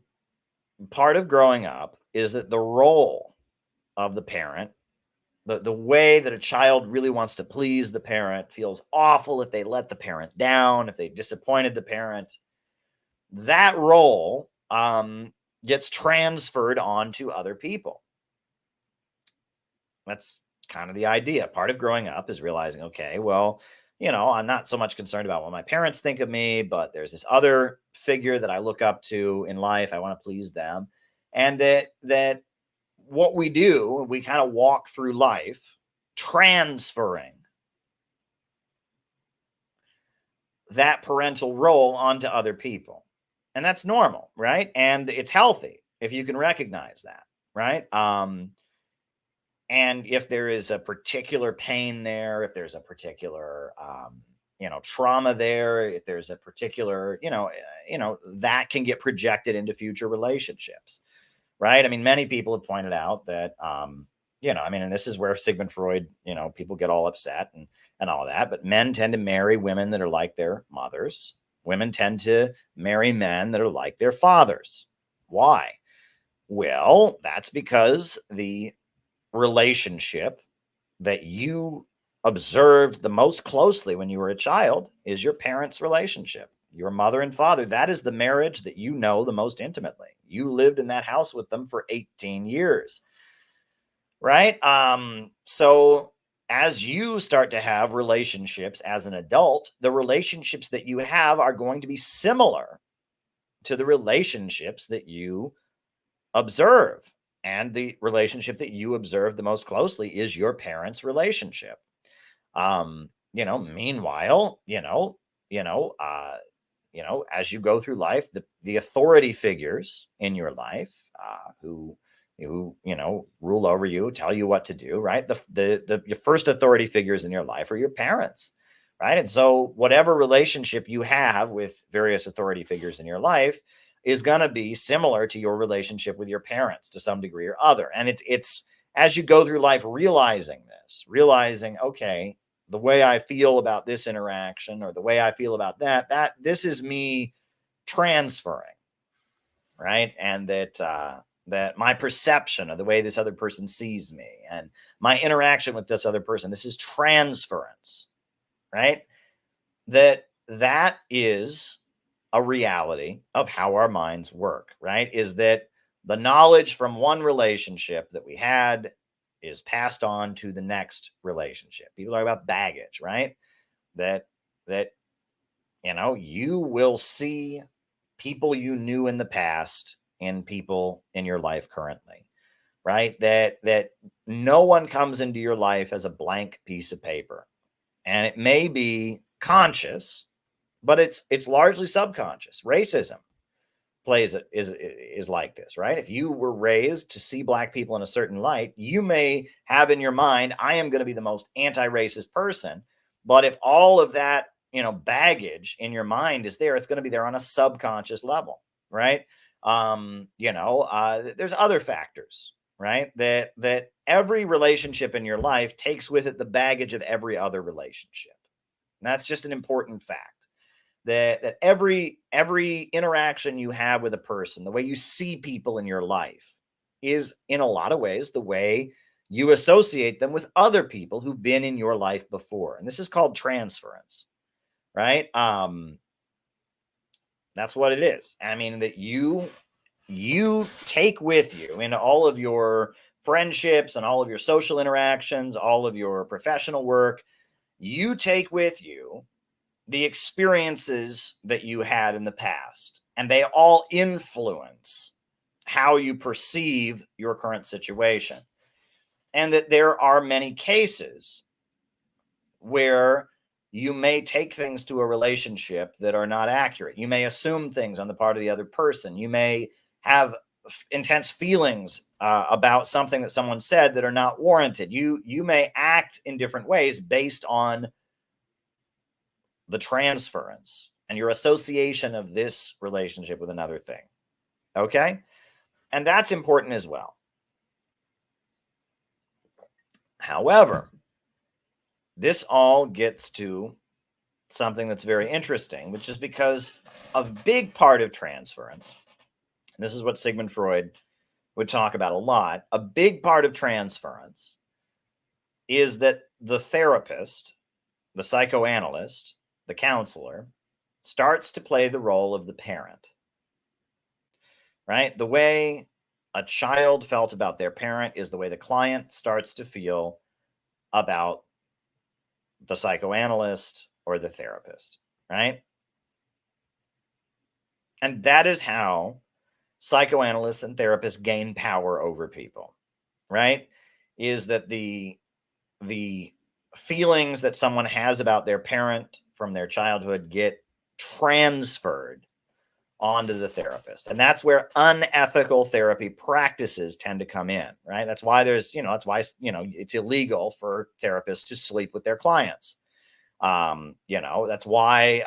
part of growing up is that the role of the parent, the way that a child really wants to please the parent, feels awful if they let the parent down, if they disappointed the parent, that role gets transferred onto other people. That's kind of the idea. Part of growing up is realizing, okay, well, I'm not so much concerned about what my parents think of me, but there's this other figure that I look up to in life. I want to please them. And that what we do, we kind of walk through life transferring that parental role onto other people. And that's normal, right? And it's healthy if you can recognize that, right? And if there is a particular pain there, if there's a particular, trauma there, if there's a particular, that can get projected into future relationships, right? I mean, many people have pointed out that, and this is where Sigmund Freud, people get all upset and all that, but men tend to marry women that are like their mothers. Women tend to marry men that are like their fathers. Why? Well, that's because the relationship that you observed the most closely when you were a child is your parents' relationship, your mother and father. That is the marriage that you know the most intimately. You lived in that house with them for 18 years, right? So as you start to have relationships as an adult, the relationships that you have are going to be similar to the relationships that you observe. And the relationship that you observe the most closely is your parents' relationship. Meanwhile, as you go through life, the authority figures in your life, who rule over you, tell you what to do, right? Your first authority figures in your life are your parents, right? And so whatever relationship you have with various authority figures in your life is going to be similar to your relationship with your parents to some degree or other. And it's as you go through life realizing, okay, the way I feel about this interaction or the way I feel about that this is me transferring, right? And that my perception of the way this other person sees me and my interaction with this other person, this is transference, right? That is a reality of how our minds work, right? Is that the knowledge from one relationship that we had is passed on to the next relationship. People talk about baggage, right? That you will see people you knew in the past in people in your life currently, right? That no one comes into your life as a blank piece of paper. And it may be conscious, but it's largely subconscious. Racism is like this, right? If you were raised to see black people in a certain light, you may have in your mind, I am going to be the most anti-racist person. But if all of that, baggage in your mind is there, it's going to be there on a subconscious level, right? There's other factors, right? That every relationship in your life takes with it the baggage of every other relationship. And that's just an important fact. That every interaction you have with a person, the way you see people in your life, is in a lot of ways the way you associate them with other people who've been in your life before. And this is called transference, right? That's what it is. I mean, that you take with you in all of your friendships and all of your social interactions, all of your professional work, you take with you the experiences that you had in the past, and they all influence how you perceive your current situation. And that there are many cases where you may take things to a relationship that are not accurate. You may assume things on the part of the other person. You may have intense feelings about something that someone said that are not warranted. You may act in different ways based on the transference and your association of this relationship with another thing. Okay? And that's important as well. However, this all gets to something that's very interesting, which is because a big part of transference, and this is what Sigmund Freud would talk about a lot, a big part of transference is that the therapist, the psychoanalyst, the counselor, starts to play the role of the parent, right? The way a child felt about their parent is the way the client starts to feel about the psychoanalyst or the therapist, right? And that is how psychoanalysts and therapists gain power over people, right? Is that the feelings that someone has about their parent from their childhood get transferred onto the therapist. And that's where unethical therapy practices tend to come in, right? That's why it's illegal for therapists to sleep with their clients. That's why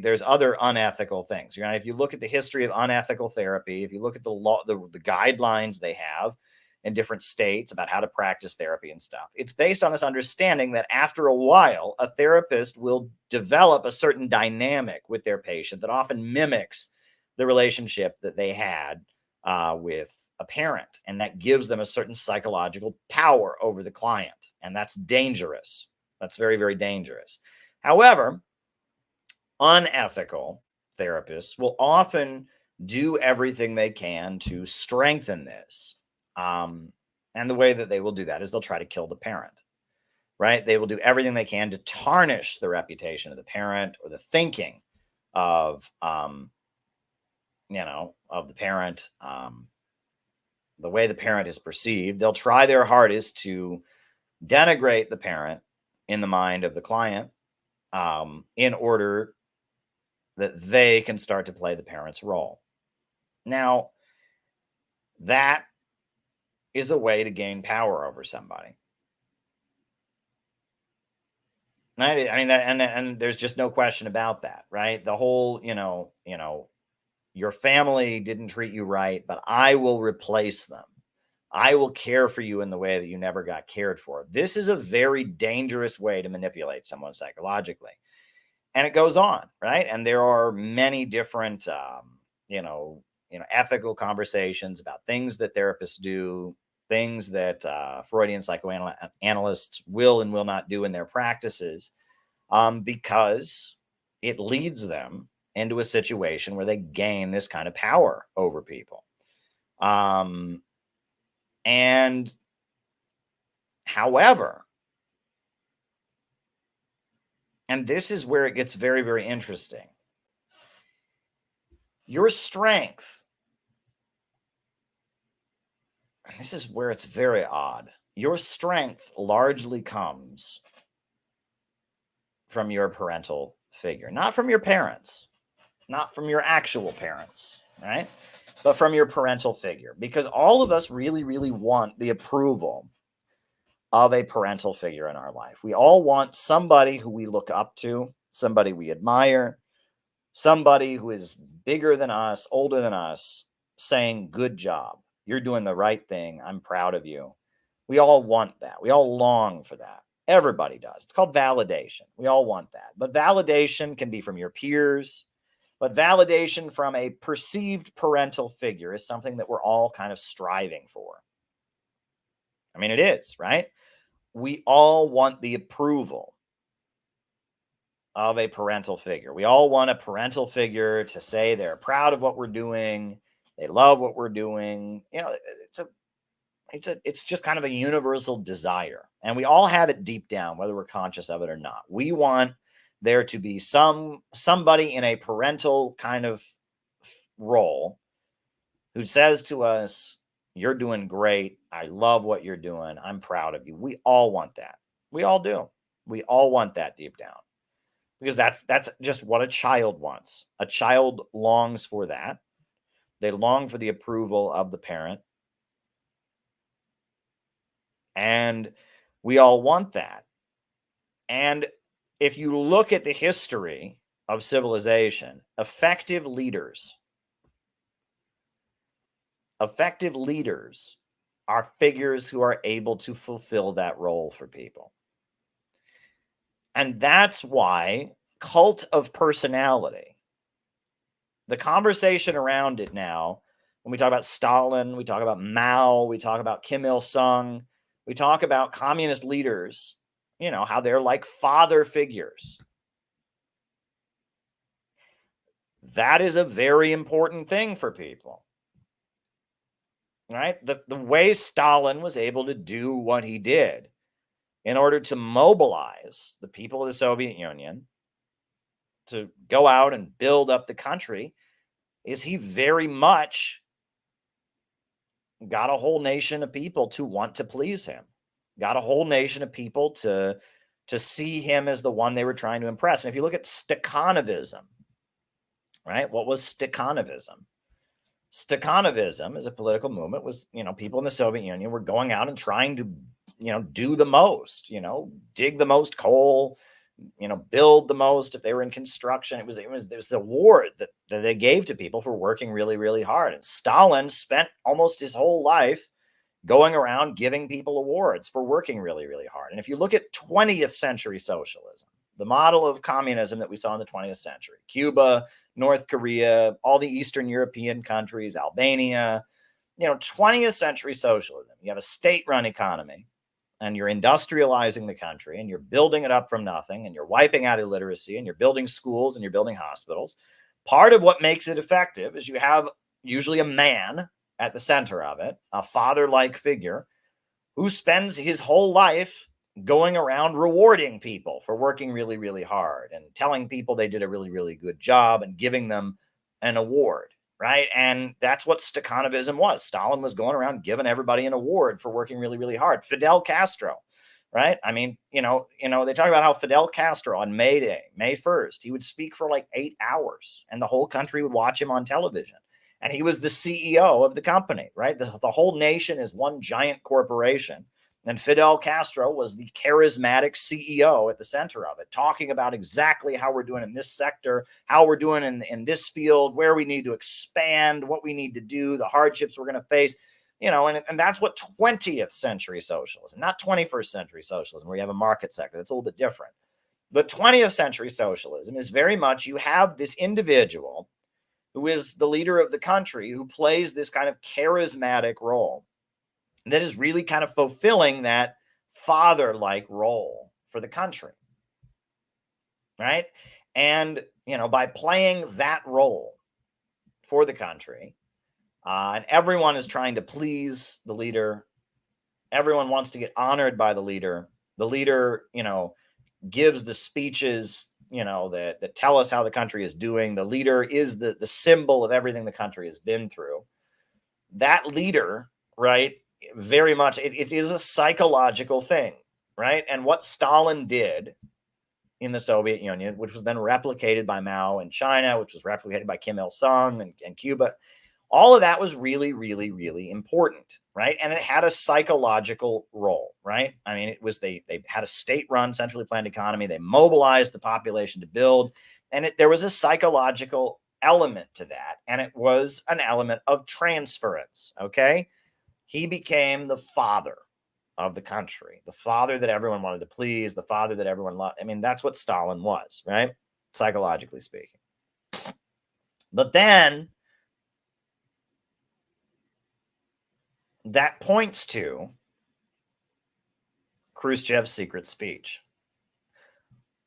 there's other unethical things. If you look at the history of unethical therapy, if you look at the law, the guidelines they have in different states about how to practice therapy and stuff, it's based on this understanding that after a while, a therapist will develop a certain dynamic with their patient that often mimics the relationship that they had with a parent. And that gives them a certain psychological power over the client. And that's dangerous. That's very, very dangerous. However, unethical therapists will often do everything they can to strengthen this. And the way that they will do that is they'll try to kill the parent, right? They will do everything they can to tarnish the reputation of the parent or the thinking of, of the parent, the way the parent is perceived. They'll try their hardest to denigrate the parent in the mind of the client, in order that they can start to play the parent's role. Now, that is a way to gain power over somebody. Right? I mean, and there's just no question about that, right? The whole, your family didn't treat you right, but I will replace them. I will care for you in the way that you never got cared for. This is a very dangerous way to manipulate someone psychologically. And it goes on, right? And there are many different, ethical conversations about things that therapists do, things that Freudian psychoanalysts will and will not do in their practices, because it leads them into a situation where they gain this kind of power over people. And however, And this is where it gets very, very interesting. Your strength, this is where it's very odd. Your strength largely comes from your parental figure, not from your parents, not from your actual parents, right? But from your parental figure, because all of us really, really want the approval of a parental figure in our life. We all want somebody who we look up to, somebody we admire, somebody who is bigger than us, older than us, saying, good job. You're doing the right thing. I'm proud of you. We all want that. We all long for that. Everybody does. It's called validation. We all want that. But validation can be from your peers. But validation from a perceived parental figure is something that we're all kind of striving for. I mean, it is, right? We all want the approval of a parental figure. We all want a parental figure to say they're proud of what we're doing. They love what we're doing. You know, it's just kind of a universal desire. And we all have it deep down, whether we're conscious of it or not. We want there to be somebody in a parental kind of role who says to us, you're doing great. I love what you're doing. I'm proud of you. We all want that. We all do. We all want that deep down, because that's just what a child wants. A child longs for that. They long for the approval of the parent. And we all want that. And if you look at the history of civilization, effective leaders are figures who are able to fulfill that role for people. And that's why cult of personality, the conversation around it now, when we talk about Stalin, we talk about Mao, we talk about Kim Il-sung, we talk about communist leaders, you know, how they're like father figures. That is a very important thing for people, right? The way Stalin was able to do what he did in order to mobilize the people of the Soviet Union to go out and build up the country is he very much got a whole nation of people to want to please him, got a whole nation of people to see him as the one they were trying to impress. And if you look at Stakhanovism, right? What was Stakhanovism? Stakhanovism as a political movement was, you know, people in the Soviet Union were going out and trying to, you know, do the most, you know, dig the most coal, you know, build the most if they were in construction. It was the award that they gave to people for working really, really hard. And Stalin spent almost his whole life going around giving people awards for working really, really hard. And if you look at 20th century socialism, the model of communism that we saw in the 20th century, Cuba, North Korea, all the Eastern European countries, Albania, you know, 20th century socialism, you have a state-run economy, and you're industrializing the country, and you're building it up from nothing, and you're wiping out illiteracy, and you're building schools, and you're building hospitals. Part of what makes it effective is you have usually a man at the center of it, a father-like figure who spends his whole life going around rewarding people for working really, really hard and telling people they did a really, really good job and giving them an award, right? And that's what Stakhanovism was. Stalin was going around giving everybody an award for working really, really hard. Fidel Castro, right? I mean, you know, they talk about how Fidel Castro on May Day, May 1st, he would speak for like 8 hours and the whole country would watch him on television. And he was the CEO of the company, right? The whole nation is one giant corporation. And Fidel Castro was the charismatic CEO at the center of it, talking about exactly how we're doing in this sector, how we're doing in this field, where we need to expand, what we need to do, the hardships we're going to face, you know, and that's what 20th century socialism, not 21st century socialism, where you have a market sector. That's a little bit different. But 20th century socialism is very much, you have this individual who is the leader of the country, who plays this kind of charismatic role that is really kind of fulfilling that father-like role for the country, right? And, you know, by playing that role for the country, and everyone is trying to please the leader, everyone wants to get honored by the leader, you know, gives the speeches, that tell us how the country is doing. The leader is the symbol of everything the country has been through. That leader, right, very much, it is a psychological thing, right? And what Stalin did in the Soviet Union, which was then replicated by Mao in China, which was replicated by Kim Il-sung and Cuba, all of that was really, really, really important, right? And it had a psychological role, right? I mean, it was they had a state-run, centrally planned economy. They mobilized the population to build, and there was a psychological element to that, and it was an element of transference. Okay, he became the father of the country, the father that everyone wanted to please, the father that everyone loved. I mean, that's what Stalin was, right? Psychologically speaking. But then that points to Khrushchev's secret speech.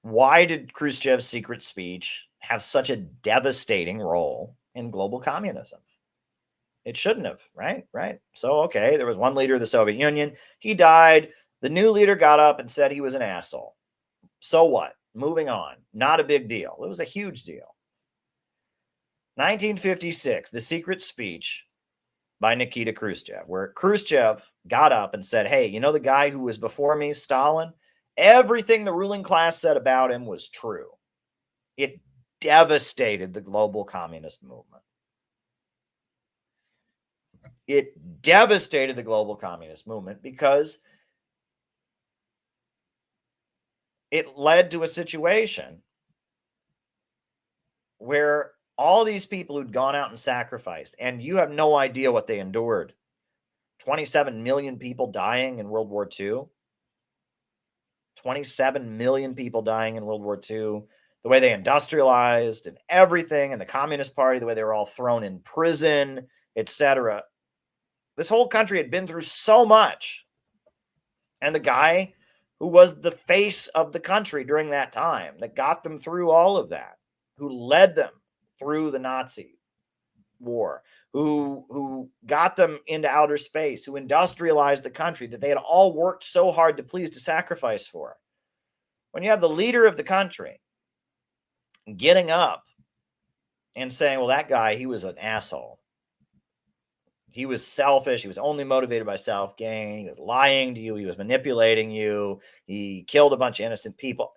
Why did Khrushchev's secret speech have such a devastating role in global communism? It shouldn't have, right? Right. So, okay, there was one leader of the Soviet Union. He died. The new leader got up and said he was an asshole. So what? Moving on. Not a big deal. It was a huge deal. 1956, the secret speech by Nikita Khrushchev, where Khrushchev got up and said, hey, the guy who was before me, Stalin, everything the ruling class said about him was true. It devastated the global communist movement. It devastated the global communist movement because it led to a situation where all these people who'd gone out and sacrificed, and you have no idea what they endured. 27 million people dying in World War II. 27 million people dying in World War II. The way they industrialized and everything, and the Communist Party, the way they were all thrown in prison, etc. This whole country had been through so much. And the guy who was the face of the country during that time, that got them through all of that, who led them through the Nazi war, who got them into outer space, who industrialized the country that they had all worked so hard to please, to sacrifice for. When you have the leader of the country getting up and saying, well, that guy, he was an asshole. He was selfish. He was only motivated by self-gain. He was lying to you. He was manipulating you. He killed a bunch of innocent people.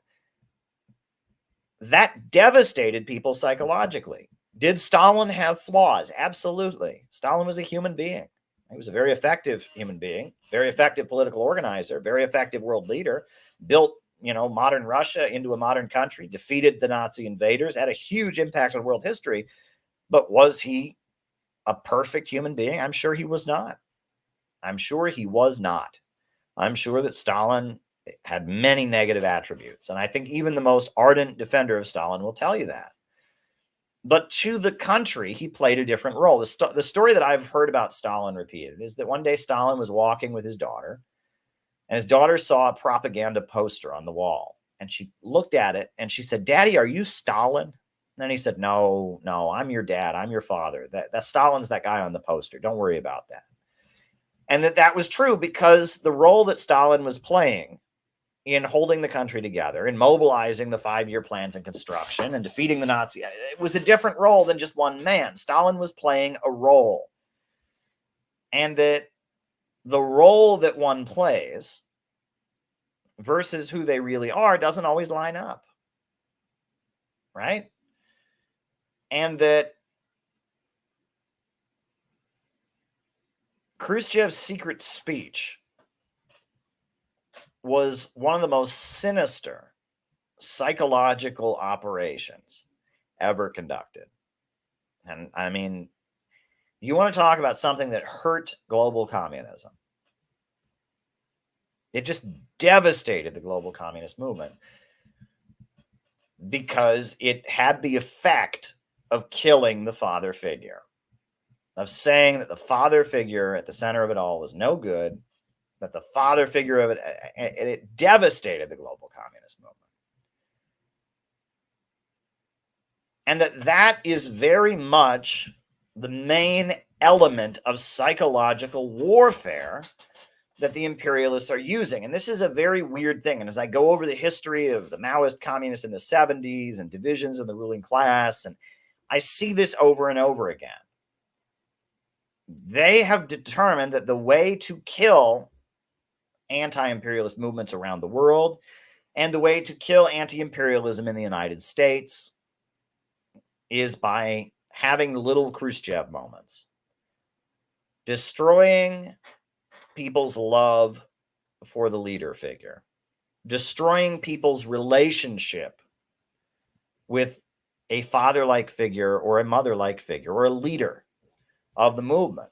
That devastated people psychologically. Did Stalin have flaws? Absolutely. Stalin was a human being. He was a very effective human being, very effective political organizer, very effective world leader, built, modern Russia into a modern country, defeated the Nazi invaders, had a huge impact on world history. But was he a perfect human being? I'm sure he was not. I'm sure he was not. I'm sure that Stalin had many negative attributes. And I think even the most ardent defender of Stalin will tell you that. But to the country, he played a different role. The story that I've heard about Stalin repeated is that one day Stalin was walking with his daughter, and his daughter saw a propaganda poster on the wall. And she looked at it and she said, Daddy, are you Stalin? And then he said, no, I'm your dad. I'm your father. That Stalin's that guy on the poster. Don't worry about that. And that was true because the role that Stalin was playing in holding the country together, in mobilizing the 5-year plans and construction and defeating the Nazi, it was a different role than just one man. Stalin was playing a role. And that the role that one plays versus who they really are doesn't always line up. Right? And that Khrushchev's secret speech was one of the most sinister psychological operations ever conducted. And I mean, you want to talk about something that hurt global communism. It just devastated the global communist movement because it had the effect of killing the father figure, of saying that the father figure at the center of it all was no good, that the father figure of it, and it devastated the global communist movement. And that is very much the main element of psychological warfare that the imperialists are using. And this is a very weird thing. And as I go over the history of the Maoist communists in the 70s and divisions in the ruling class, and I see this over and over again. They have determined that the way to kill anti-imperialist movements around the world and the way to kill anti-imperialism in the United States is by having little Khrushchev moments, destroying people's love for the leader figure, destroying people's relationship with a father-like figure or a mother-like figure or a leader of the movement,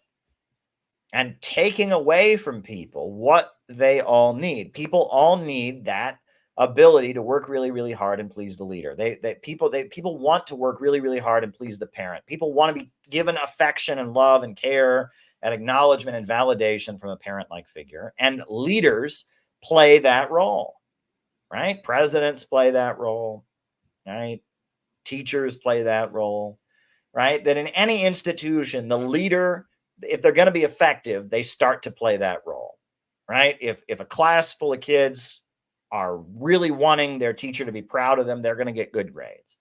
and taking away from people what they all need. People all need that ability to work really, really hard and please the leader. People want to work really, really hard and please the parent. People want to be given affection and love and care and acknowledgement and validation from a parent-like figure. And leaders play that role, right? Presidents play that role, right? Teachers play that role, right? That in any institution, the leader, if they're going to be effective, they start to play that role, right? If a class full of kids are really wanting their teacher to be proud of them, they're going to get good grades,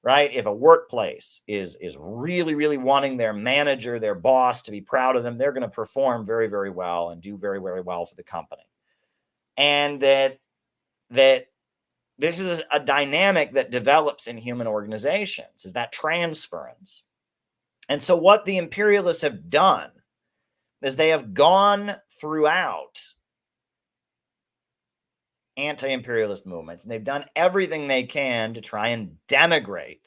right? If a workplace is really, really wanting their manager, their boss to be proud of them, they're going to perform very, very well and do very, very well for the company. And that this is a dynamic that develops in human organizations, is that transference. And so what the imperialists have done is they have gone throughout anti-imperialist movements, and they've done everything they can to try and denigrate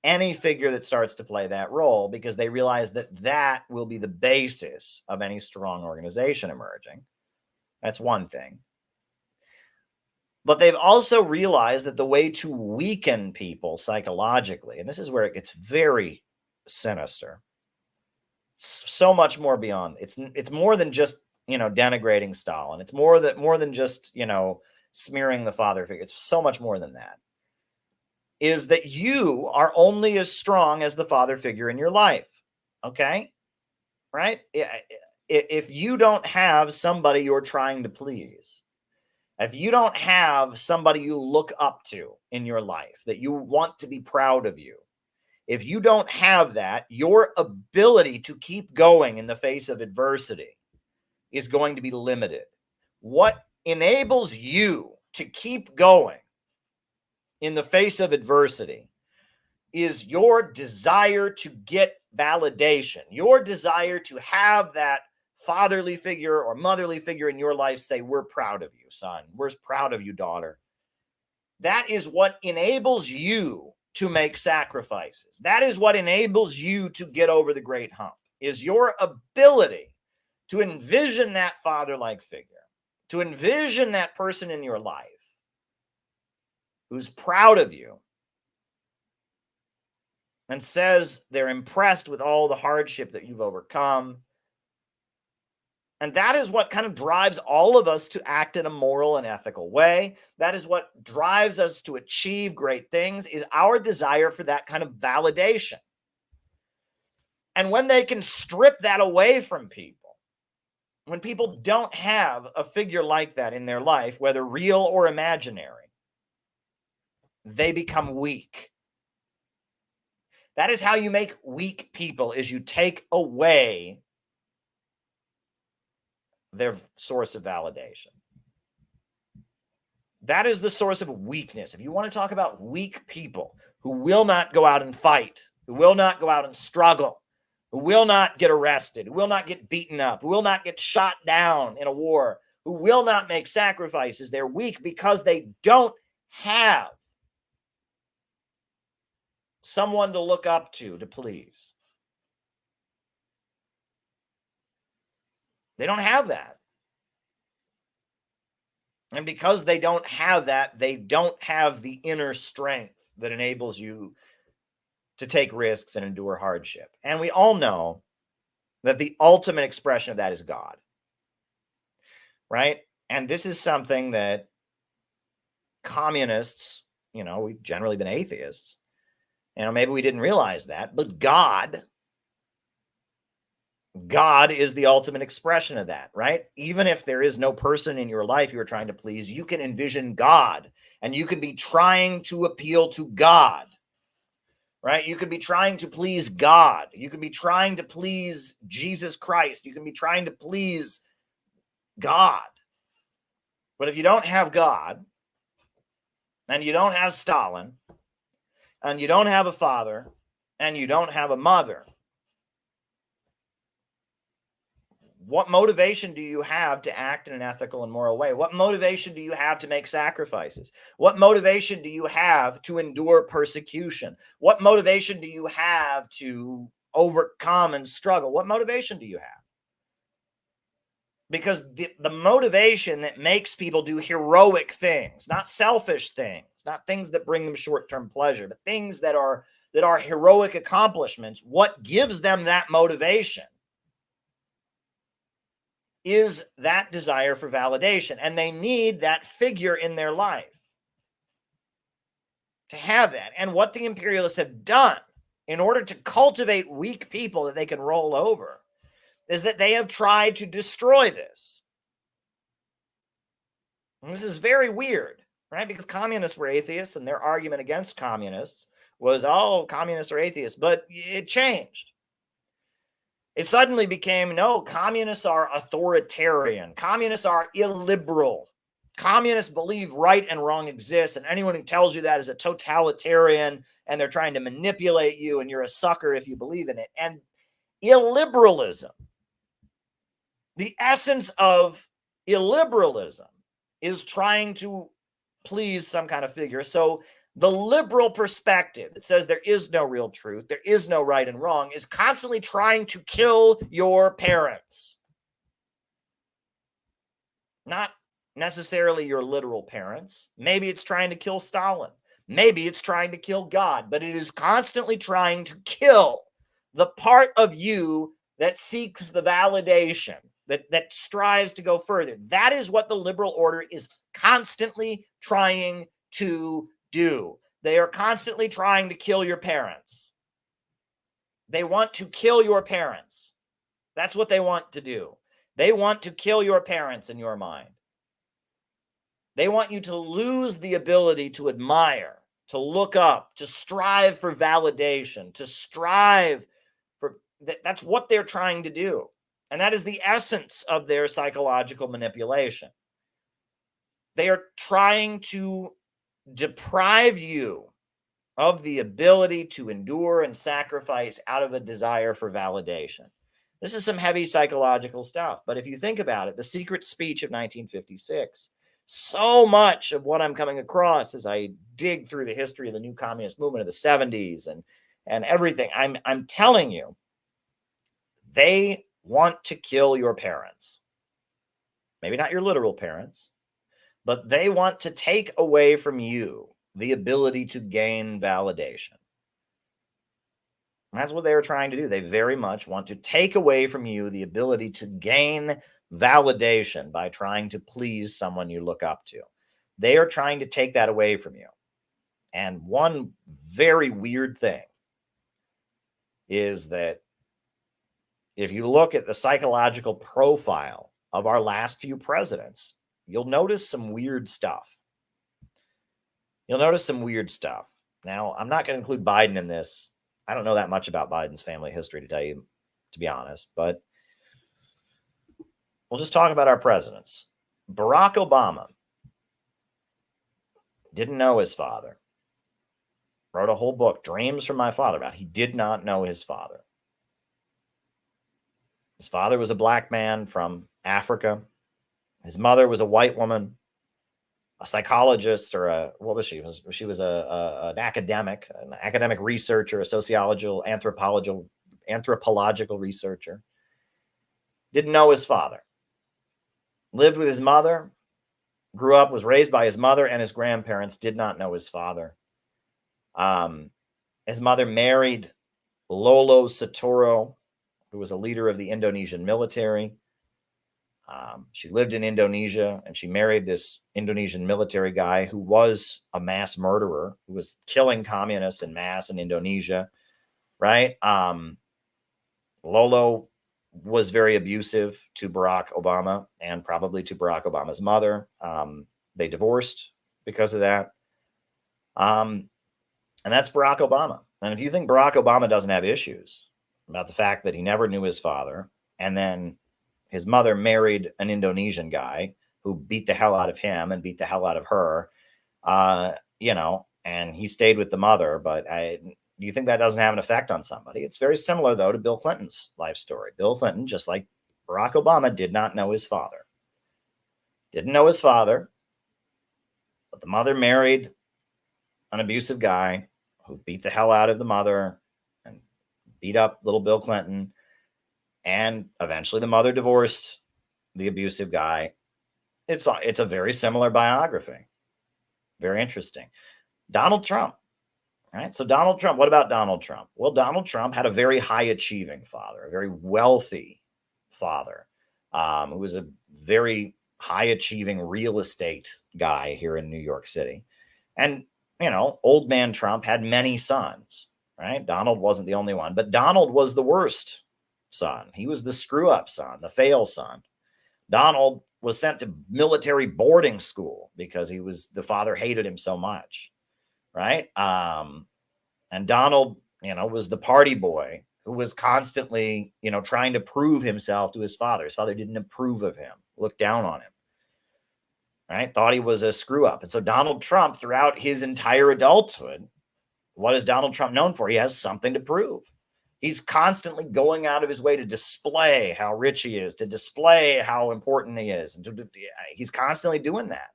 any figure that starts to play that role, because they realize that that will be the basis of any strong organization emerging. That's one thing. But they've also realized that the way to weaken people psychologically, and this is where it gets very sinister, so much more beyond. It's more than just, denigrating Stalin. It's more than just, smearing the father figure. It's so much more than that. Is that you are only as strong as the father figure in your life. Okay? Right? If you don't have somebody you're trying to please, if you don't have somebody you look up to in your life, that you want to be proud of you, if you don't have that, your ability to keep going in the face of adversity is going to be limited. What enables you to keep going in the face of adversity is your desire to get validation, your desire to have that fatherly figure or motherly figure in your life say, "We're proud of you, son. We're proud of you, daughter." That is what enables you to make sacrifices. That is what enables you to get over the great hump, is your ability to envision that father-like figure, to envision that person in your life who's proud of you and says they're impressed with all the hardship that you've overcome. And that is what kind of drives all of us to act in a moral and ethical way. That is what drives us to achieve great things, is our desire for that kind of validation. And when they can strip that away from people, when people don't have a figure like that in their life, whether real or imaginary, they become weak. That is how you make weak people, is you take away their source of validation. That is the source of weakness. If you want to talk about weak people who will not go out and fight, who will not go out and struggle, who will not get arrested, who will not get beaten up, who will not get shot down in a war, who will not make sacrifices, they're weak because they don't have someone to look up to please. They don't have that. And because they don't have that, they don't have the inner strength that enables you to take risks and endure hardship. And we all know that the ultimate expression of that is God, right? And this is something that communists, we've generally been atheists, maybe we didn't realize that, but God God is the ultimate expression of that, right? Even if there is no person in your life you're trying to please, you can envision God, and you can be trying to appeal to God, right? You can be trying to please God. You can be trying to please Jesus Christ. You can be trying to please God. But if you don't have God, and you don't have Stalin, and you don't have a father, and you don't have a mother, what motivation do you have to act in an ethical and moral way? What motivation do you have to make sacrifices? What motivation do you have to endure persecution? What motivation do you have to overcome and struggle? What motivation do you have? Because the motivation that makes people do heroic things, not selfish things, not things that bring them short-term pleasure, but things that are heroic accomplishments, what gives them that motivation is that desire for validation. And they need that figure in their life to have that. And what the imperialists have done in order to cultivate weak people that they can roll over is that they have tried to destroy this. And this is very weird, right? Because communists were atheists, and their argument against communists was, oh, communists are atheists. But it changed. It suddenly became, no, communists are authoritarian. Communists are illiberal. Communists believe right and wrong exists, and anyone who tells you that is a totalitarian, and they're trying to manipulate you, and you're a sucker if you believe in it. And illiberalism, the essence of illiberalism, is trying to please some kind of figure. So the liberal perspective that says there is no real truth, there is no right and wrong, is constantly trying to kill your parents. Not necessarily your literal parents. Maybe it's trying to kill Stalin. Maybe it's trying to kill God, but it is constantly trying to kill the part of you that seeks the validation, that strives to go further. That is what the liberal order is constantly trying to do. They are constantly trying to kill your parents. They want to kill your parents. That's what they want to do. They want to kill your parents in your mind. They want you to lose the ability to admire, to look up, to strive for validation, to strive for that's what they're trying to do. And that is the essence of their psychological manipulation. They are trying to deprive you of the ability to endure and sacrifice out of a desire for validation. This is some heavy psychological stuff. But if you think about it, the secret speech of 1956, so much of what I'm coming across as I dig through the history of the new communist movement of the 70s and everything, I'm telling you, they want to kill your parents. Maybe not your literal parents, but they want to take away from you the ability to gain validation. And that's what they're trying to do. They very much want to take away from you the ability to gain validation by trying to please someone you look up to. They are trying to take that away from you. And one very weird thing is that if you look at the psychological profile of our last few presidents, you'll notice some weird stuff. You'll notice some weird stuff. Now, I'm not going to include Biden in this. I don't know that much about Biden's family history to tell you, to be honest, but we'll just talk about our presidents. Barack Obama didn't know his father. Wrote a whole book, Dreams from My Father, about he did not know his father. His father was a black man from Africa. His mother was a white woman, a psychologist, or what was she? She was an academic researcher, a sociological, anthropological researcher. Didn't know his father. Lived with his mother, grew up, was raised by his mother and his grandparents, did not know his father. His mother married Lolo Soetoro, who was a leader of the Indonesian military. She lived in Indonesia, and she married this Indonesian military guy who was a mass murderer, who was killing communists in mass in Indonesia, right? Lolo was very abusive to Barack Obama and probably to Barack Obama's mother. They divorced because of that. And that's Barack Obama. And if you think Barack Obama doesn't have issues about the fact that he never knew his father, and then his mother married an Indonesian guy who beat the hell out of him and beat the hell out of her, and he stayed with the mother. But do you think that doesn't have an effect on somebody? It's very similar, though, to Bill Clinton's life story. Bill Clinton, just like Barack Obama, did not know his father. Didn't know his father, but the mother married an abusive guy who beat the hell out of the mother and beat up little Bill Clinton. And eventually the mother divorced the abusive guy. It's a very similar biography. Very interesting. Donald Trump. Right. So Donald Trump, what about Donald Trump? Well, Donald Trump had a very high achieving father, a very wealthy father, who was a very high achieving real estate guy here in New York City. And, old man Trump had many sons, right? Donald wasn't the only one, but Donald was the worst son. He was the screw up son, the fail son. Donald was sent to military boarding school because the father hated him so much. Right. And Donald, was the party boy who was constantly, trying to prove himself to his father. His father didn't approve of him, looked down on him. Right. Thought he was a screw up. And so Donald Trump, throughout his entire adulthood, what is Donald Trump known for? He has something to prove. He's constantly going out of his way to display how rich he is, to display how important he is. And he's constantly doing that,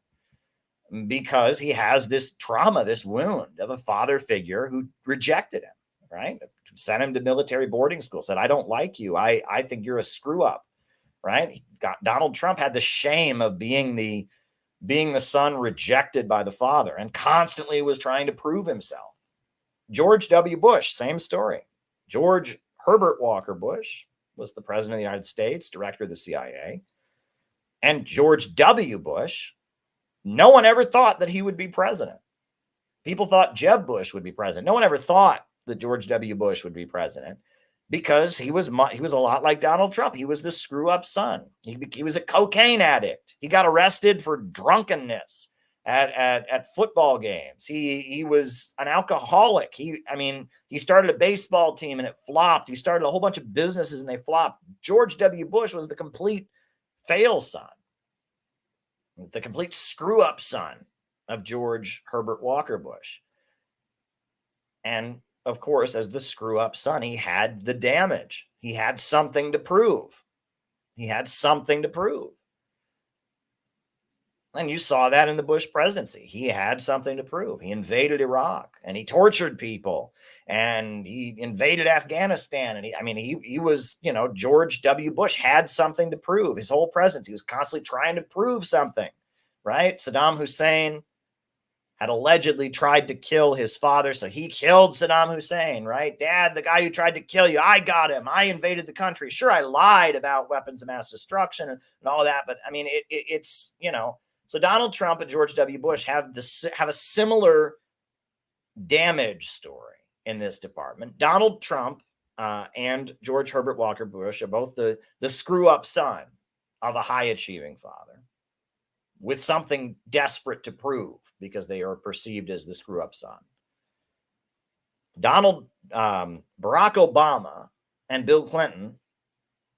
because he has this trauma, this wound of a father figure who rejected him, right? Sent him to military boarding school, said, I don't like you. I think you're a screw up, right? Donald Trump had the shame of being the son rejected by the father and constantly was trying to prove himself. George W. Bush, same story. George Herbert Walker Bush was the president of the United States, director of the CIA. And George W. Bush, no one ever thought that he would be president. People thought Jeb Bush would be president. No one ever thought that George W. Bush would be president, because he was a lot like Donald Trump. He was the screw up son. He was a cocaine addict. He got arrested for drunkenness at football games. He was an alcoholic. He started a baseball team and it flopped. He started a whole bunch of businesses and they flopped. George W. Bush was the complete fail son, the complete screw up son of George Herbert Walker Bush. And of course, as the screw up son, he had the damage. He had something to prove. And you saw that in the Bush presidency. He had something to prove. He invaded Iraq and he tortured people and he invaded Afghanistan. And he was, George W. Bush had something to prove. His whole presidency, he was constantly trying to prove something, right? Saddam Hussein had allegedly tried to kill his father, so he killed Saddam Hussein, right? Dad, the guy who tried to kill you, I got him. I invaded the country. Sure, I lied about weapons of mass destruction and all that, but it's, So Donald Trump and George W. Bush have a similar damage story in this department. Donald Trump and George Herbert Walker Bush are both the screw-up son of a high-achieving father with something desperate to prove because they are perceived as the screw-up son. Barack Obama and Bill Clinton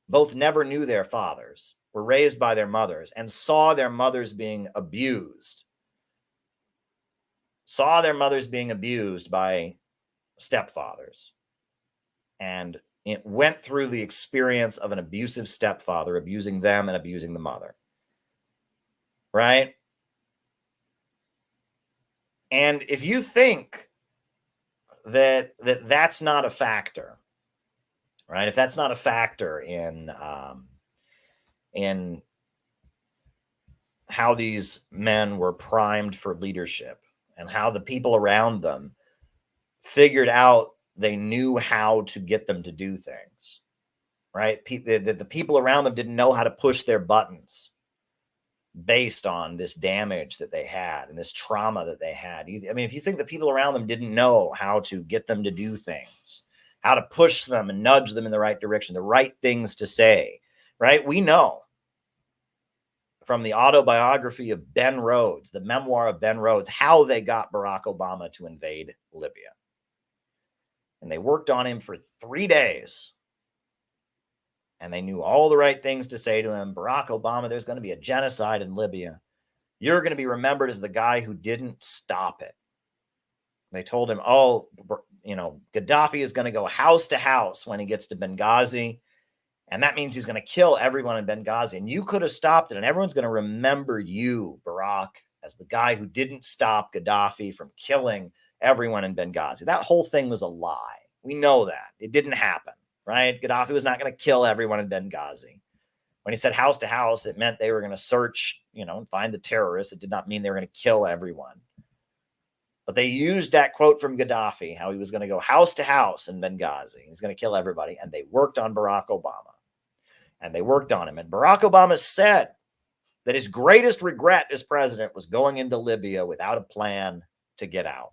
both never knew their fathers, were raised by their mothers, and saw their mothers being abused. By stepfathers. And it went through the experience of an abusive stepfather abusing them and abusing the mother. Right? And if you think that's not a factor, right? If that's not a factor in how these men were primed for leadership and how the people around them figured out they knew how to get them to do things, right? The people around them didn't know how to push their buttons based on this damage that they had and this trauma that they had. If you think the people around them didn't know how to get them to do things, how to push them and nudge them in the right direction, the right things to say, right? We know from the autobiography of Ben Rhodes, the memoir of Ben Rhodes, how they got Barack Obama to invade Libya. And they worked on him for 3 days. And they knew all the right things to say to him. Barack Obama, there's going to be a genocide in Libya. You're going to be remembered as the guy who didn't stop it. They told him, oh, Gaddafi is going to go house to house when he gets to Benghazi. And that means he's going to kill everyone in Benghazi. And you could have stopped it. And everyone's going to remember you, Barack, as the guy who didn't stop Gaddafi from killing everyone in Benghazi. That whole thing was a lie. We know that. It didn't happen, right? Gaddafi was not going to kill everyone in Benghazi. When he said house to house, it meant they were going to search, and find the terrorists. It did not mean they were going to kill everyone. But they used that quote from Gaddafi, how he was going to go house to house in Benghazi. He's going to kill everybody. And they worked on Barack Obama. And they worked on him. And Barack Obama said that his greatest regret as president was going into Libya without a plan to get out.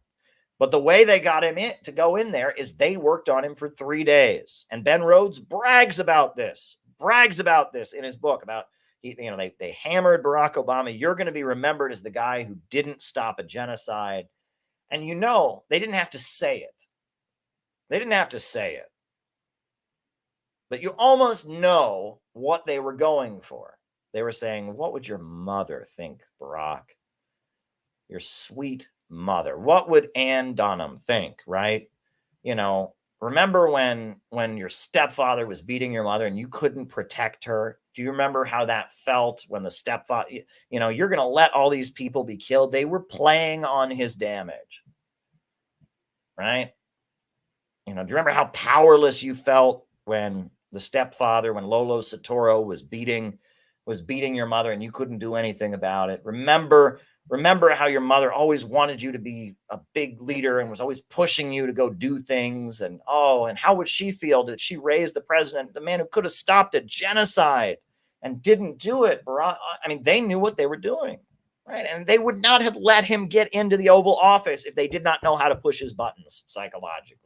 But the way they got him to go in there is they worked on him for 3 days. And Ben Rhodes brags about this in his book about, they hammered Barack Obama. You're going to be remembered as the guy who didn't stop a genocide. And they didn't have to say it. They didn't have to say it. But you almost know what they were going for. They were saying, what would your mother think, Barack? Your sweet mother. What would Ann Dunham think, right? Remember when your stepfather was beating your mother and you couldn't protect her? Do you remember how that felt when the stepfather, you're going to let all these people be killed? They were playing on his damage, right? Do you remember how powerless you felt when the stepfather, when Lolo Soetoro was beating your mother and you couldn't do anything about it? Remember how your mother always wanted you to be a big leader and was always pushing you to go do things. And how would she feel that she raised the president, the man who could have stopped a genocide and didn't do it? They knew what they were doing, right? And they would not have let him get into the Oval Office if they did not know how to push his buttons psychologically.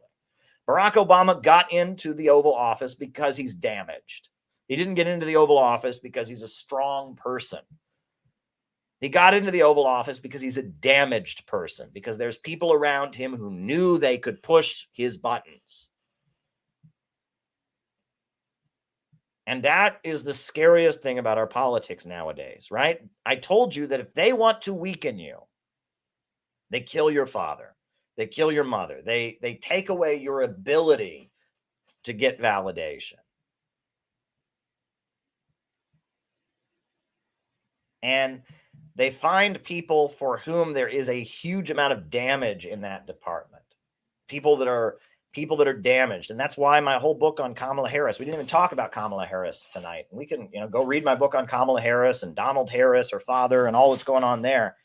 Barack Obama got into the Oval Office because he's damaged. He didn't get into the Oval Office because he's a strong person. He got into the Oval Office because he's a damaged person, because there's people around him who knew they could push his buttons. And that is the scariest thing about our politics nowadays, right? I told you that if they want to weaken you, they kill your father. They kill your mother. They take away your ability to get validation. And they find people for whom there is a huge amount of damage in that department. People that are damaged. And that's why my whole book on Kamala Harris, we didn't even talk about Kamala Harris tonight. We can, go read my book on Kamala Harris and Donald Harris, her father, and all that's going on there.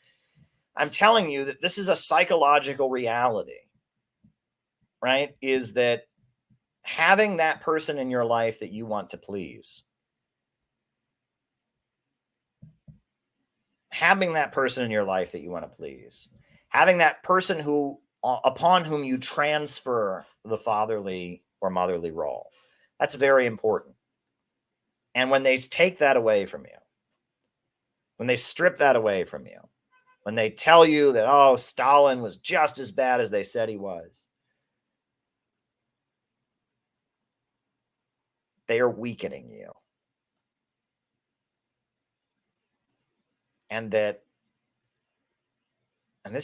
I'm telling you that this is a psychological reality, right? Is that having that person in your life that you want to please, having that person in your life that you want to please, having that person upon whom you transfer the fatherly or motherly role, that's very important. And when they take that away from you, when they strip that away from you, when they tell you that, Stalin was just as bad as they said he was, they are weakening you. And this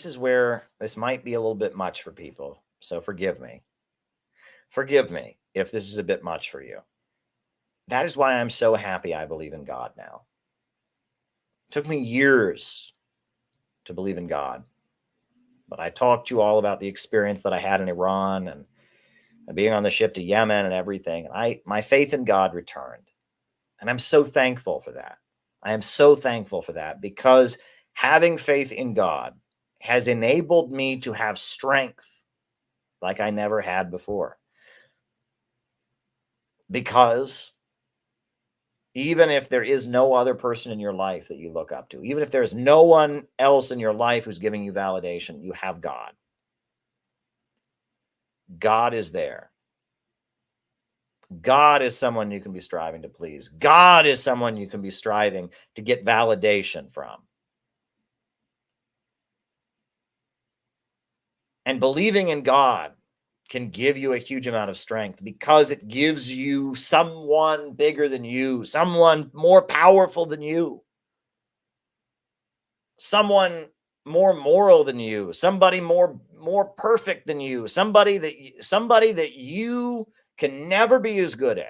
is where this might be a little bit much for people. So forgive me. Forgive me if this is a bit much for you. That is why I'm so happy I believe in God now. It took me years to believe in God. But I talked to you all about the experience that I had in Iran and being on the ship to Yemen and everything. And my faith in God returned. And I'm so thankful for that. I am so thankful for that, because having faith in God has enabled me to have strength like I never had before. Because even if there is no other person in your life that you look up to, even if there's no one else in your life who's giving you validation, you have God. God is there. God is someone you can be striving to please. God is someone you can be striving to get validation from. And believing in God can give you a huge amount of strength because it gives you someone bigger than you, someone more powerful than you, someone more moral than you, somebody more perfect than you, somebody that you can never be as good as,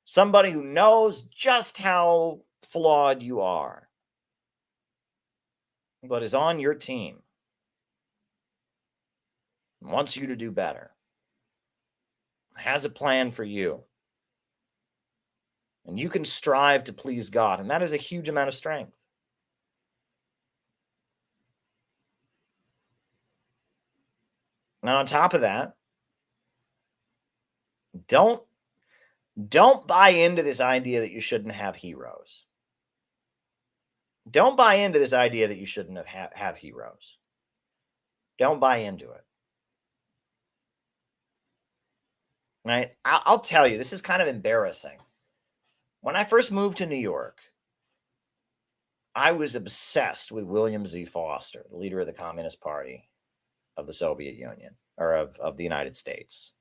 somebody who knows just how flawed you are, but is on your team, wants you to do better, has a plan for you. And you can strive to please God, and that is a huge amount of strength. Now, on top of that, don't buy into this idea that you shouldn't have heroes. Don't buy into this idea that you shouldn't have heroes. Don't buy into it. Right? I'll tell you, this is kind of embarrassing. When I first moved to New York, I was obsessed with William Z. Foster, the leader of the Communist Party of the Soviet Union, or of the United States.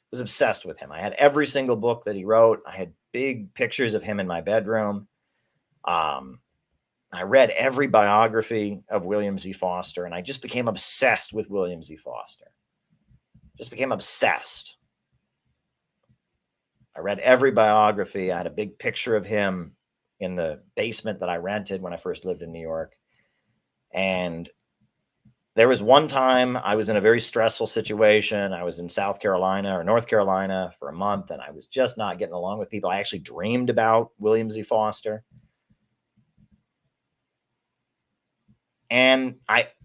I was obsessed with him. I had every single book that he wrote. I had big pictures of him in my bedroom. I read every biography of William Z. Foster, and I just became obsessed with William Z. Foster. Just became obsessed. I read every biography. I had a big picture of him in the basement that I rented when I first lived in New York. And there was one time I was in a very stressful situation. I was in South Carolina or North Carolina for a month, and I was just not getting along with people. I actually dreamed about William Z. Foster. And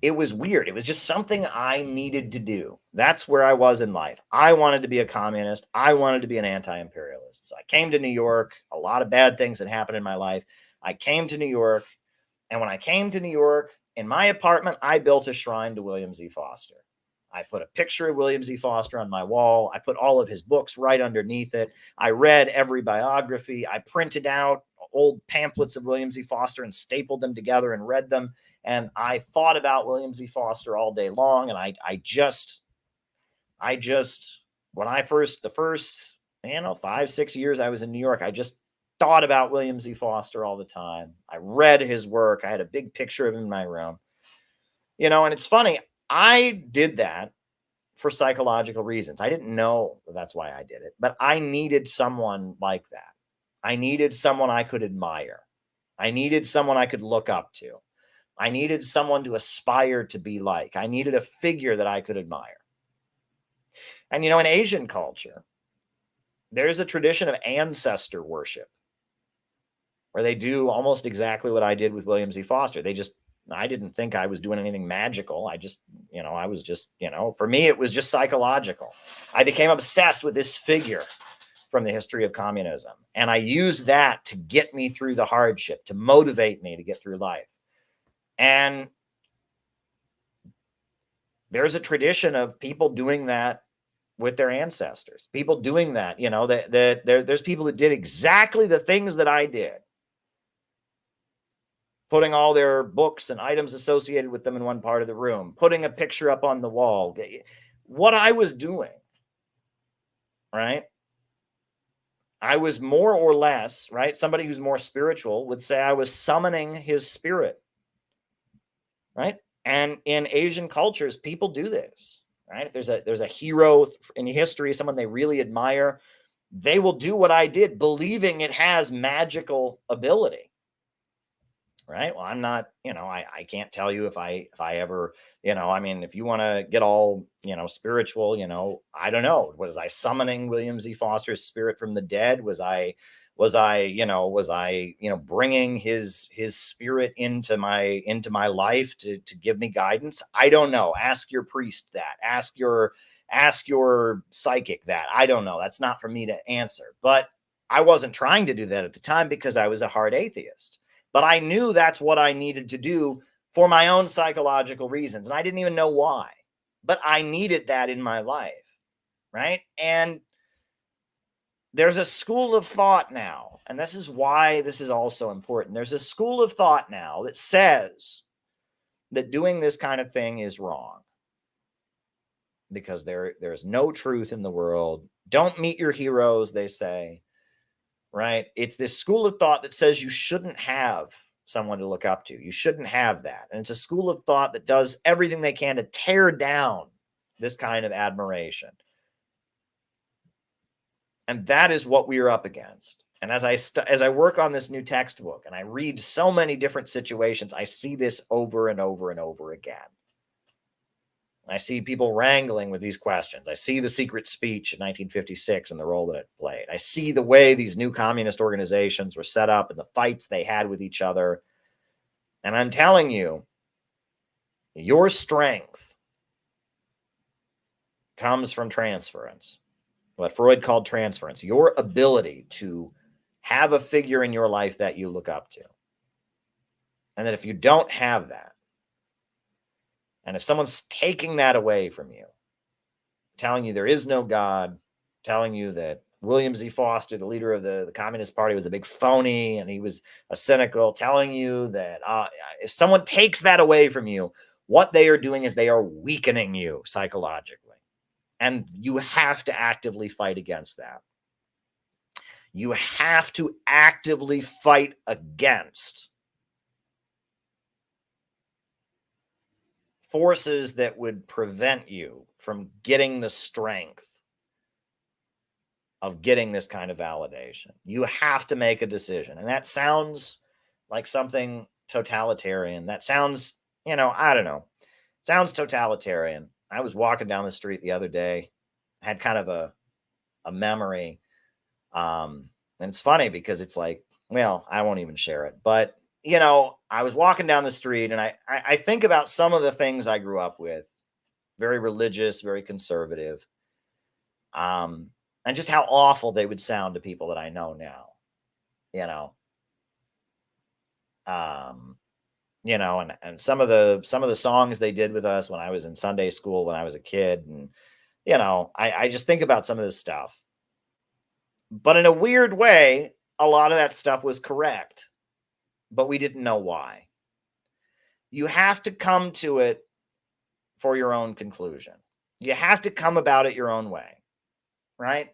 it was weird. It was just something I needed to do. That's where I was in life. I wanted to be a communist. I wanted to be an anti-imperialist. So I came to New York. A lot of bad things had happened in my life. I came to New York. And when I came to New York, in my apartment, I built a shrine to William Z. Foster. I put a picture of William Z. Foster on my wall. I put all of his books right underneath it. I read every biography. I printed out old pamphlets of William Z. Foster and stapled them together and read them. And I thought about William Z. Foster all day long. And I just, when I the first 5-6 years I was in New York, I just thought about William Z. Foster all the time. I read his work. I had a big picture of him in my room. And it's funny. I did that for psychological reasons. I didn't know that's why I did it, but I needed someone like that. I needed someone I could admire. I needed someone I could look up to. I needed someone to aspire to be like. I needed a figure that I could admire. And, in Asian culture, there's a tradition of ancestor worship where they do almost exactly what I did with William Z. Foster. I didn't think I was doing anything magical. I was just, for me, it was just psychological. I became obsessed with this figure from the history of communism. And I used that to get me through the hardship, to motivate me to get through life. And there's a tradition of people doing that with their ancestors, people doing that, there's people that did exactly the things that I did, putting all their books and items associated with them in one part of the room, putting a picture up on the wall. What I was doing, right? I was more or less, right? Somebody who's more spiritual would say I was summoning his spirit, right? And in Asian cultures, people do this, right? If there's a hero in history, someone they really admire, they will do what I did, believing it has magical ability, right? Well, I'm not, I can't tell you if I ever, if you want to get all, spiritual, I don't know. Was I summoning William Z. Foster's spirit from the dead? Was I bringing his spirit into my life to give me guidance? I don't know. Ask your priest that. Ask your psychic that. I don't know. That's not for me to answer. But I wasn't trying to do that at the time because I was a hard atheist. But I knew that's what I needed to do for my own psychological reasons. And I didn't even know why. But I needed that in my life, right? And there's a school of thought now, and this is why this is also important. There's a school of thought now that says that doing this kind of thing is wrong because there's no truth in the world. Don't meet your heroes, they say, right? It's this school of thought that says you shouldn't have someone to look up to. You shouldn't have that. And it's a school of thought that does everything they can to tear down this kind of admiration. And that is what we are up against. And as I work on this new textbook and I read so many different situations, I see this over and over and over again. I see people wrangling with these questions. I see the secret speech in 1956 and the role that it played. I see the way these new communist organizations were set up and the fights they had with each other. And I'm telling you, your strength comes from transference. What Freud called transference, your ability to have a figure in your life that you look up to. And that if you don't have that, and if someone's taking that away from you, telling you there is no God, telling you that William Z. Foster, the leader of the Communist Party, was a big phony and he was a cynical, telling you that if someone takes that away from you, what they are doing is they are weakening you psychologically. And you have to actively fight against that. You have to actively fight against forces that would prevent you from getting the strength of getting this kind of validation. You have to make a decision. And that sounds like something totalitarian. That sounds, I don't know. Sounds totalitarian. I was walking down the street the other day, had kind of a memory. And it's funny because it's like, well, I won't even share it. But, I was walking down the street and I think about some of the things I grew up with, very religious, very conservative, and just how awful they would sound to people that I know now, and some of the songs they did with us when I was in Sunday school, when I was a kid. And, I just think about some of this stuff, but in a weird way, a lot of that stuff was correct, but we didn't know why. You have to come to it for your own conclusion. You have to come about it your own way, right?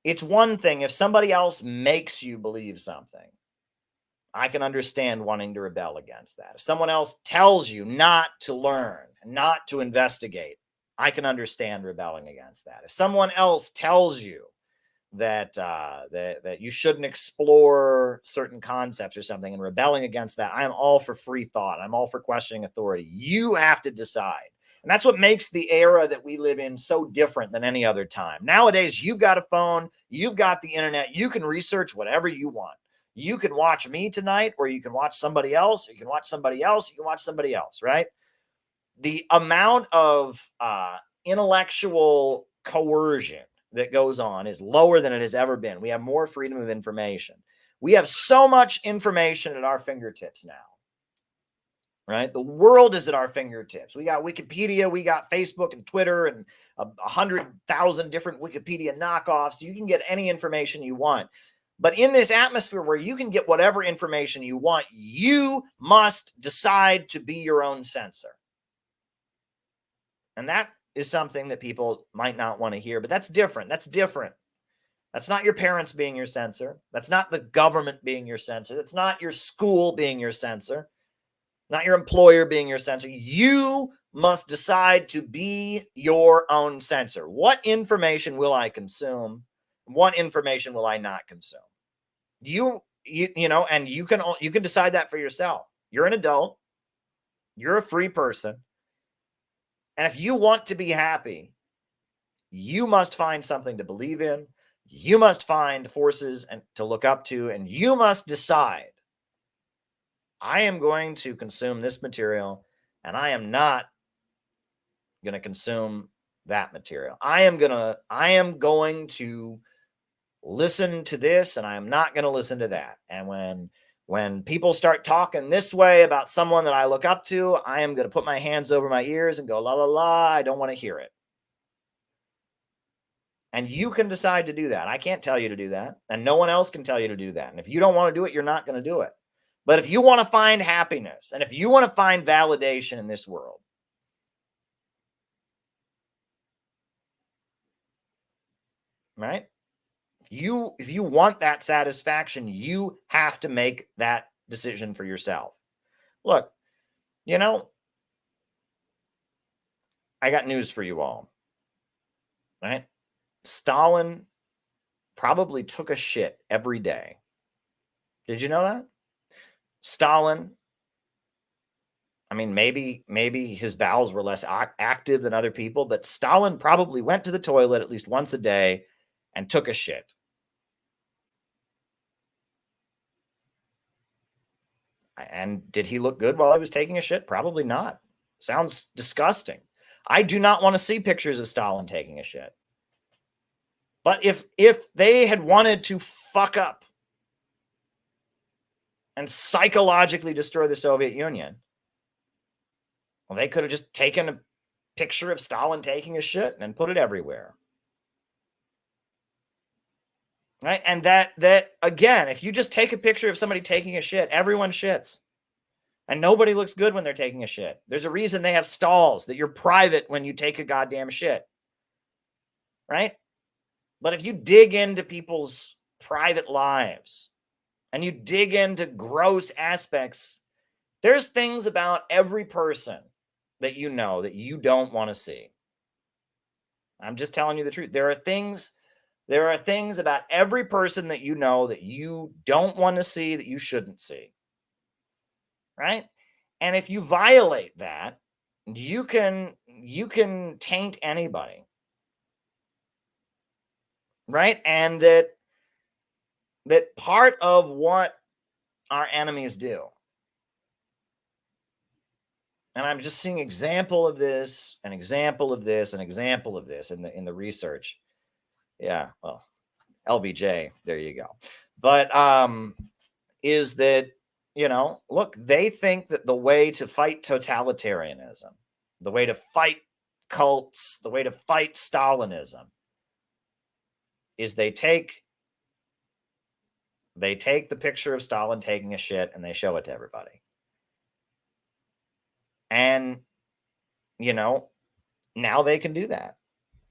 It's one thing if somebody else makes you believe something. I can understand wanting to rebel against that. If someone else tells you not to learn, not to investigate, I can understand rebelling against that. If someone else tells you that that you shouldn't explore certain concepts or something and rebelling against that, I'm all for free thought. I'm all for questioning authority. You have to decide. And that's what makes the era that we live in so different than any other time. Nowadays, you've got a phone, you've got the internet, you can research whatever you want. You can watch me tonight, or you can watch somebody else, you can watch somebody else, you can watch somebody else, right? The amount of intellectual coercion that goes on is lower than it has ever been. We have more freedom of information. We have so much information at our fingertips now, right? The world is at our fingertips. We got Wikipedia, we got Facebook and Twitter and 100,000 different Wikipedia knockoffs. You can get any information you want. But in this atmosphere where you can get whatever information you want, you must decide to be your own censor. And that is something that people might not want to hear, but that's different. That's different. That's not your parents being your censor. That's not the government being your censor. That's not your school being your censor. Not your employer being your censor. You must decide to be your own censor. What information will I consume? What information will I not consume? You know, and you can decide that for yourself. You're an adult. You're a free person. And if you want to be happy, you must find something to believe in. You must find forces and to look up to, and you must decide, I am going to consume this material, and I am not going to consume that material. I am going to listen to this, and I am not going to listen to that. And when people start talking this way about someone that I look up to, I am going to put my hands over my ears and go, la, la, la, I don't want to hear it. And you can decide to do that. I can't tell you to do that. And no one else can tell you to do that. And if you don't want to do it, you're not going to do it. But if you want to find happiness and if you want to find validation in this world, right? If you want that satisfaction, you have to make that decision for yourself. Look, I got news for you all. Right? Stalin probably took a shit every day. Did you know that? Stalin, I mean, maybe his bowels were less active than other people, but Stalin probably went to the toilet at least once a day and took a shit. And did he look good while he was taking a shit? Probably not. Sounds disgusting. I do not want to see pictures of Stalin taking a shit. But if they had wanted to fuck up and psychologically destroy the Soviet Union, well, they could have just taken a picture of Stalin taking a shit and put it everywhere. Right? And that again, if you just take a picture of somebody taking a shit, everyone shits. And nobody looks good when they're taking a shit. There's a reason they have stalls, that you're private when you take a goddamn shit. Right? But if you dig into people's private lives and you dig into gross aspects, there's things about every person that you know that you don't want to see. I'm just telling you the truth. There are things about every person that you know that you don't want to see, that you shouldn't see. Right? And if you violate that, you can taint anybody. Right? And that part of what our enemies do, and I'm just seeing example of this, an example of this, an example of this in the research. Yeah, well, LBJ, there you go. But is that, look, they think that the way to fight totalitarianism, the way to fight cults, the way to fight Stalinism is they take the picture of Stalin taking a shit and they show it to everybody. And, now they can do that.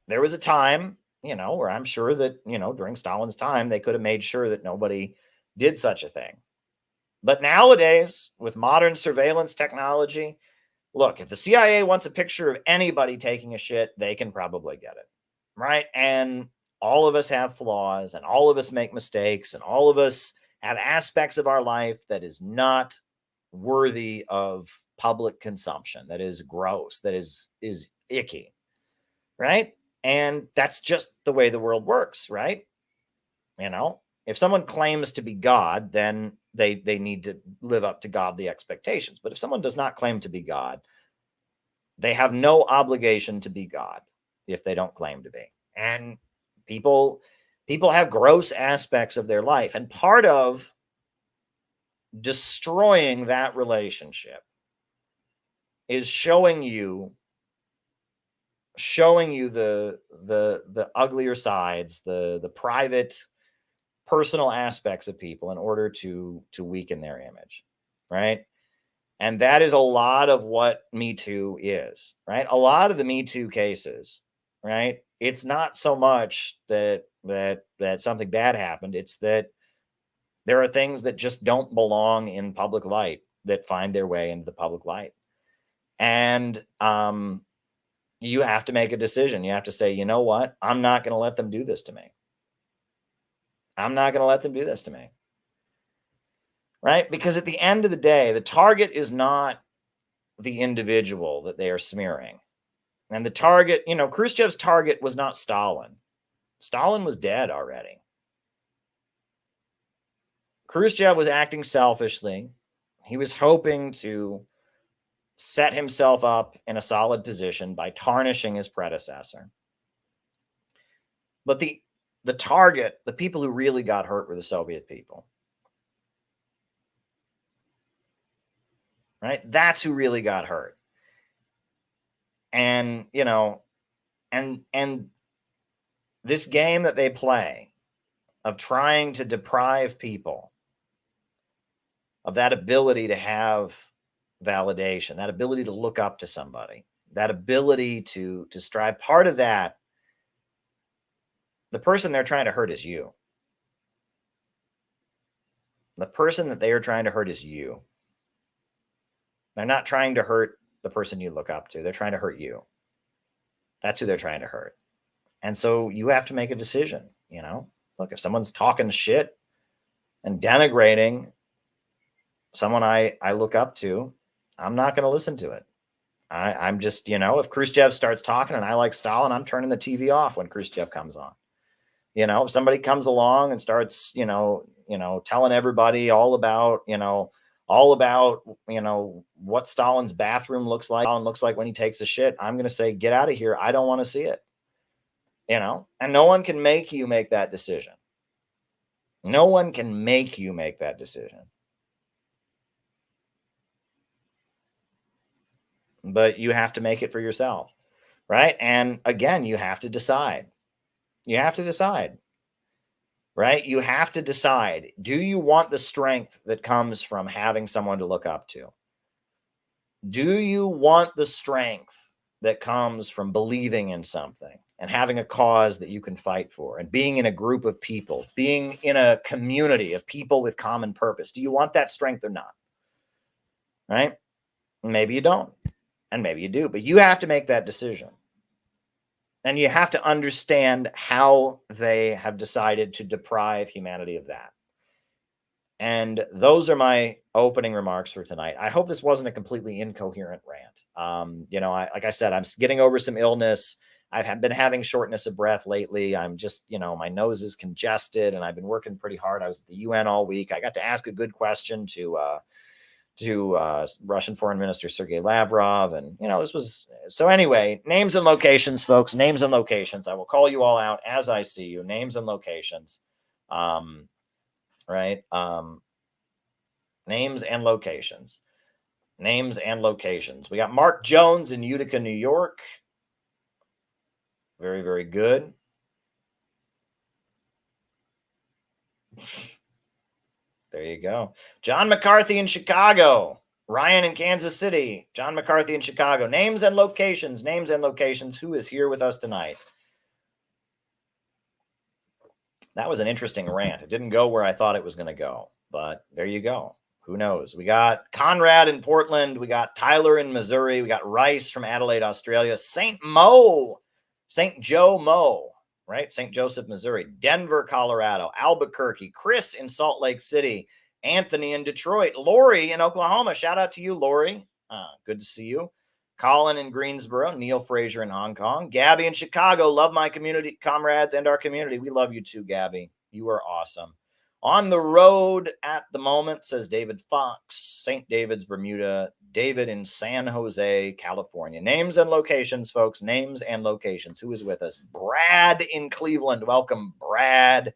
There was a time, where I'm sure that, during Stalin's time, they could have made sure that nobody did such a thing. But nowadays, with modern surveillance technology, look, if the CIA wants a picture of anybody taking a shit, they can probably get it. Right? And all of us have flaws and all of us make mistakes and all of us have aspects of our life that is not worthy of public consumption, that is gross, that is icky. Right? And that's just the way the world works, right? If someone claims to be God, then they need to live up to godly expectations. But if someone does not claim to be God, they have no obligation to be God if they don't claim to be. And people have gross aspects of their life. And part of destroying that relationship is showing you the uglier sides, the private, personal aspects of people in order to weaken their image, right? And that is a lot of what Me Too is, right? A lot of the Me Too cases, right? It's not so much that something bad happened. It's that there are things that just don't belong in public light that find their way into the public light. And you have to make a decision. You have to say, you know what? I'm not going to let them do this to me. I'm not going to let them do this to me. Right? Because at the end of the day, the target is not the individual that they are smearing. And the target, Khrushchev's target was not Stalin. Stalin was dead already. Khrushchev was acting selfishly. He was hoping to set himself up in a solid position by tarnishing his predecessor. But the target, the people who really got hurt were the Soviet people. Right? That's who really got hurt. And, and this game that they play of trying to deprive people of that ability to have validation, that ability to look up to somebody, that ability to strive. Part of that, the person they're trying to hurt is you. The person that they are trying to hurt is you. They're not trying to hurt the person you look up to. They're trying to hurt you. That's who they're trying to hurt. And so you have to make a decision, you know? Look, if someone's talking shit and denigrating someone I look up to, I'm not going to listen to it. I'm just, you know, if Khrushchev starts talking and I like Stalin, I'm turning the TV off when Khrushchev comes on. You know, if somebody comes along and starts, you know, telling everybody all about what Stalin's bathroom looks like when he takes a shit, I'm going to say, get out of here. I don't want to see it. You know, and no one can make you make that decision. No one can make you make that decision. But you have to make it for yourself, right? And again, you have to decide. You have to decide, right? You have to decide, do you want the strength that comes from having someone to look up to? Do you want the strength that comes from believing in something and having a cause that you can fight for and being in a group of people, being in a community of people with common purpose? Do you want that strength or not? Right? Maybe you don't, and maybe you do, but you have to make that decision. And you have to understand how they have decided to deprive humanity of that. And those are my opening remarks for tonight. I hope this wasn't a completely incoherent rant. You know, like I said, I'm getting over some illness. I've been having shortness of breath lately. I'm just, you know, my nose is congested and I've been working pretty hard. I was at the UN all week. I got to ask a good question to Russian Foreign Minister Sergei Lavrov. And, you know, this was, so anyway, names and locations, folks, names and locations. I will call you all out as I see you, names and locations. Right. Names and locations, names and locations. We got Mark Jones in Utica, New York. Very, very good. There you go. John McCarthy in Chicago. Ryan in Kansas City. John McCarthy in Chicago. Names and locations. Names and locations. Who is here with us tonight? That was an interesting rant. It didn't go where I thought it was going to go, but there you go. Who knows? We got Conrad in Portland. We got Tyler in Missouri. We got Rice from Adelaide, Australia. St. Joe Mo, right? St. Joseph, Missouri. Denver, Colorado. Albuquerque. Chris in Salt Lake City. Anthony in Detroit. Lori in Oklahoma. Shout out to you, Lori. Good to see you. Colin in Greensboro. Neil Fraser in Hong Kong. Gabby in Chicago. Love my community, comrades, and our community. We love you too, Gabby. You are awesome. On the road at the moment, says David Fox. St. David's, Bermuda. David in San Jose, California. Names and locations, folks. Names and locations. Who is with us? Brad in Cleveland. Welcome, Brad.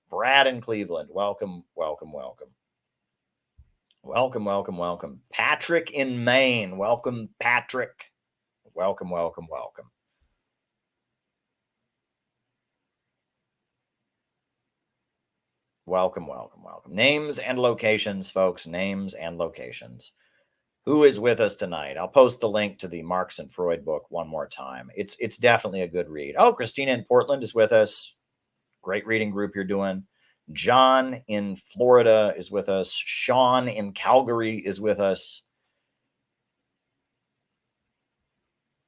Brad in Cleveland. Welcome, welcome, welcome. Welcome, welcome, welcome. Patrick in Maine. Welcome, Patrick. Welcome, welcome, welcome. Welcome, welcome, welcome. Names and locations, folks. Names and locations. Who is with us tonight? I'll post the link to the Marx and Freud book one more time. It's definitely a good read. Oh, Christina in Portland is with us. Great reading group you're doing. John in Florida is with us. Sean in Calgary is with us.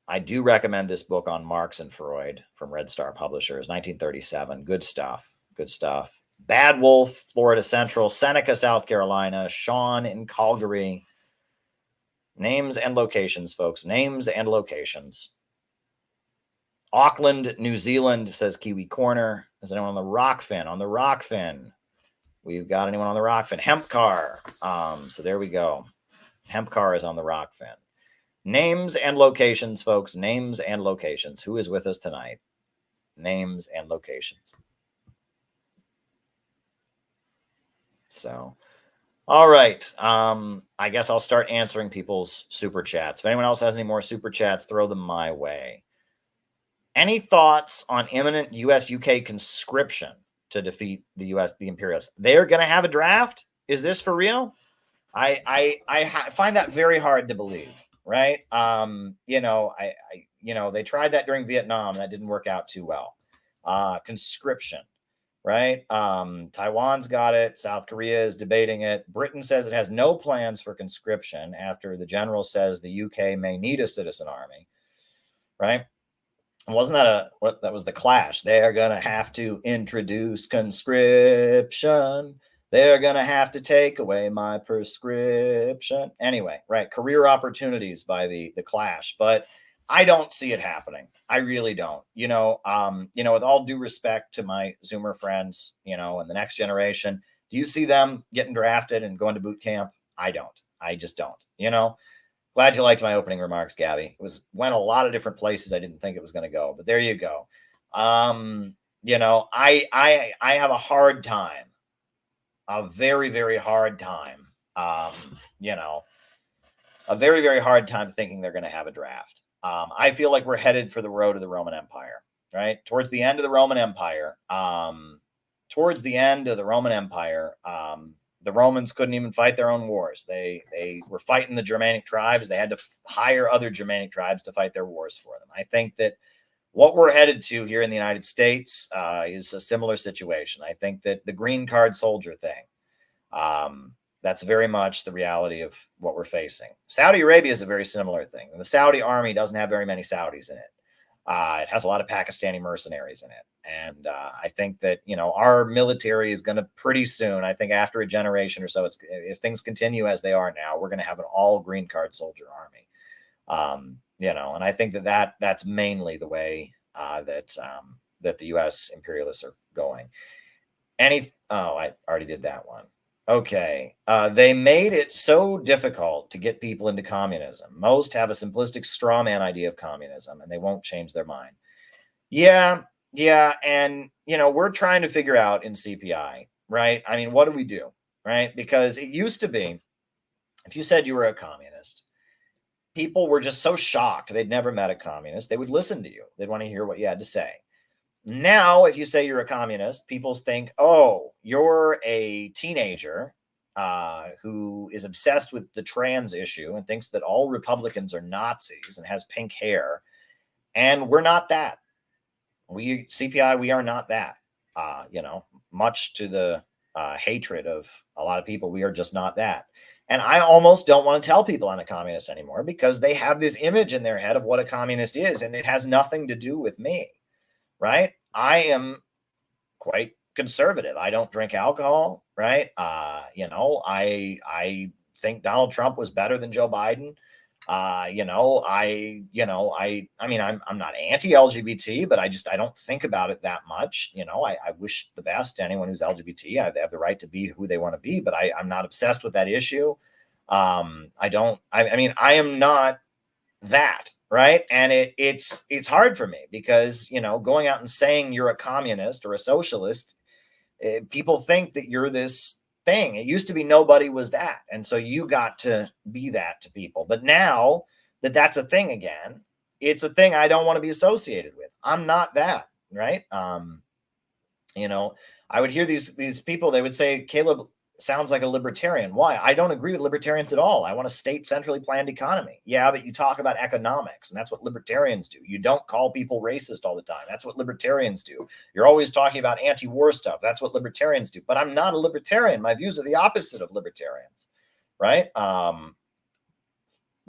I do recommend this book on Marx and Freud from Red Star Publishers, 1937. Good stuff. Good stuff. Bad Wolf, Florida Central. Seneca, South Carolina. Sean in Calgary. Names and locations, folks. Names and locations. Auckland, New Zealand, says Kiwi Corner. Is anyone on the Rockfin? On the Rockfin. We've got anyone on the Rockfin? Hempcar. So there we go. Hempcar is on the Rockfin. Names and locations, folks. Names and locations. Who is with us tonight? Names and locations. So, all right. I guess I'll start answering people's super chats. If anyone else has any more super chats, throw them my way. Any thoughts on imminent US-UK conscription to defeat the US, the imperialists? They're going to have a draft? Is this for real? I find that very hard to believe, right? They tried that during Vietnam. That didn't work out too well. Conscription, right? Taiwan's got it. South Korea is debating it. Britain says it has no plans for conscription after the general says the UK may need a citizen army, right? Wasn't that that was the Clash? They're going to have to introduce conscription. They're going to have to take away my prescription. Anyway, right. Career opportunities by the Clash, but I don't see it happening. I really don't. With all due respect to my Zoomer friends, and the next generation, do you see them getting drafted and going to boot camp? I don't. I just don't. Glad you liked my opening remarks, Gabby. It went a lot of different places I didn't think it was going to go, but there you go. I have a hard time, a very, very hard time, a very, very hard time thinking they're going to have a draft. I feel like we're headed for the road of the Roman Empire, right? Towards the end of the Roman Empire, the Romans couldn't even fight their own wars. They were fighting the Germanic tribes. They had to hire other Germanic tribes to fight their wars for them. I think that what we're headed to here in the United States is a similar situation. I think that the green card soldier thing, that's very much the reality of what we're facing. Saudi Arabia is a very similar thing. The Saudi army doesn't have very many Saudis in it. It has a lot of Pakistani mercenaries in it. And I think that, our military is going to pretty soon, I think after a generation or so, if things continue as they are now, we're going to have an all green card soldier army. And I think that's mainly the way that the U.S. imperialists are going. I already did that one. Okay. They made it so difficult to get people into communism. Most have a simplistic straw man idea of communism, and they won't change their mind. Yeah. And, we're trying to figure out in CPI, right? I mean, what do we do, right? Because it used to be, if you said you were a communist, people were just so shocked they'd never met a communist. They would listen to you. They'd want to hear what you had to say. Now, if you say you're a communist, people think, oh, you're a teenager who is obsessed with the trans issue and thinks that all Republicans are Nazis and has pink hair. And we're not that. CPI, we are not that. Much to the hatred of a lot of people, we are just not that. And I almost don't want to tell people I'm a communist anymore because they have this image in their head of what a communist is, and it has nothing to do with me. Right? I am quite conservative. I don't drink alcohol, right? I think Donald Trump was better than Joe Biden. I'm not anti-LGBT, but I don't think about it that much. I wish the best to anyone who's LGBT. They have the right to be who they want to be, but I'm not obsessed with that issue. I am not that. Right. And it's hard for me because, going out and saying you're a communist or a socialist, people think that you're this thing. It used to be nobody was that. And so you got to be that to people. But now that's a thing again, it's a thing I don't want to be associated with. I'm not that. Right. I would hear these people, they would say, Caleb sounds like a libertarian. Why? I don't agree with libertarians at all. I want a state centrally planned economy. Yeah, but you talk about economics, and that's what libertarians do. You don't call people racist all the time. That's what libertarians do. You're always talking about anti-war stuff. That's what libertarians do. But I'm not a libertarian. My views are the opposite of libertarians, right? But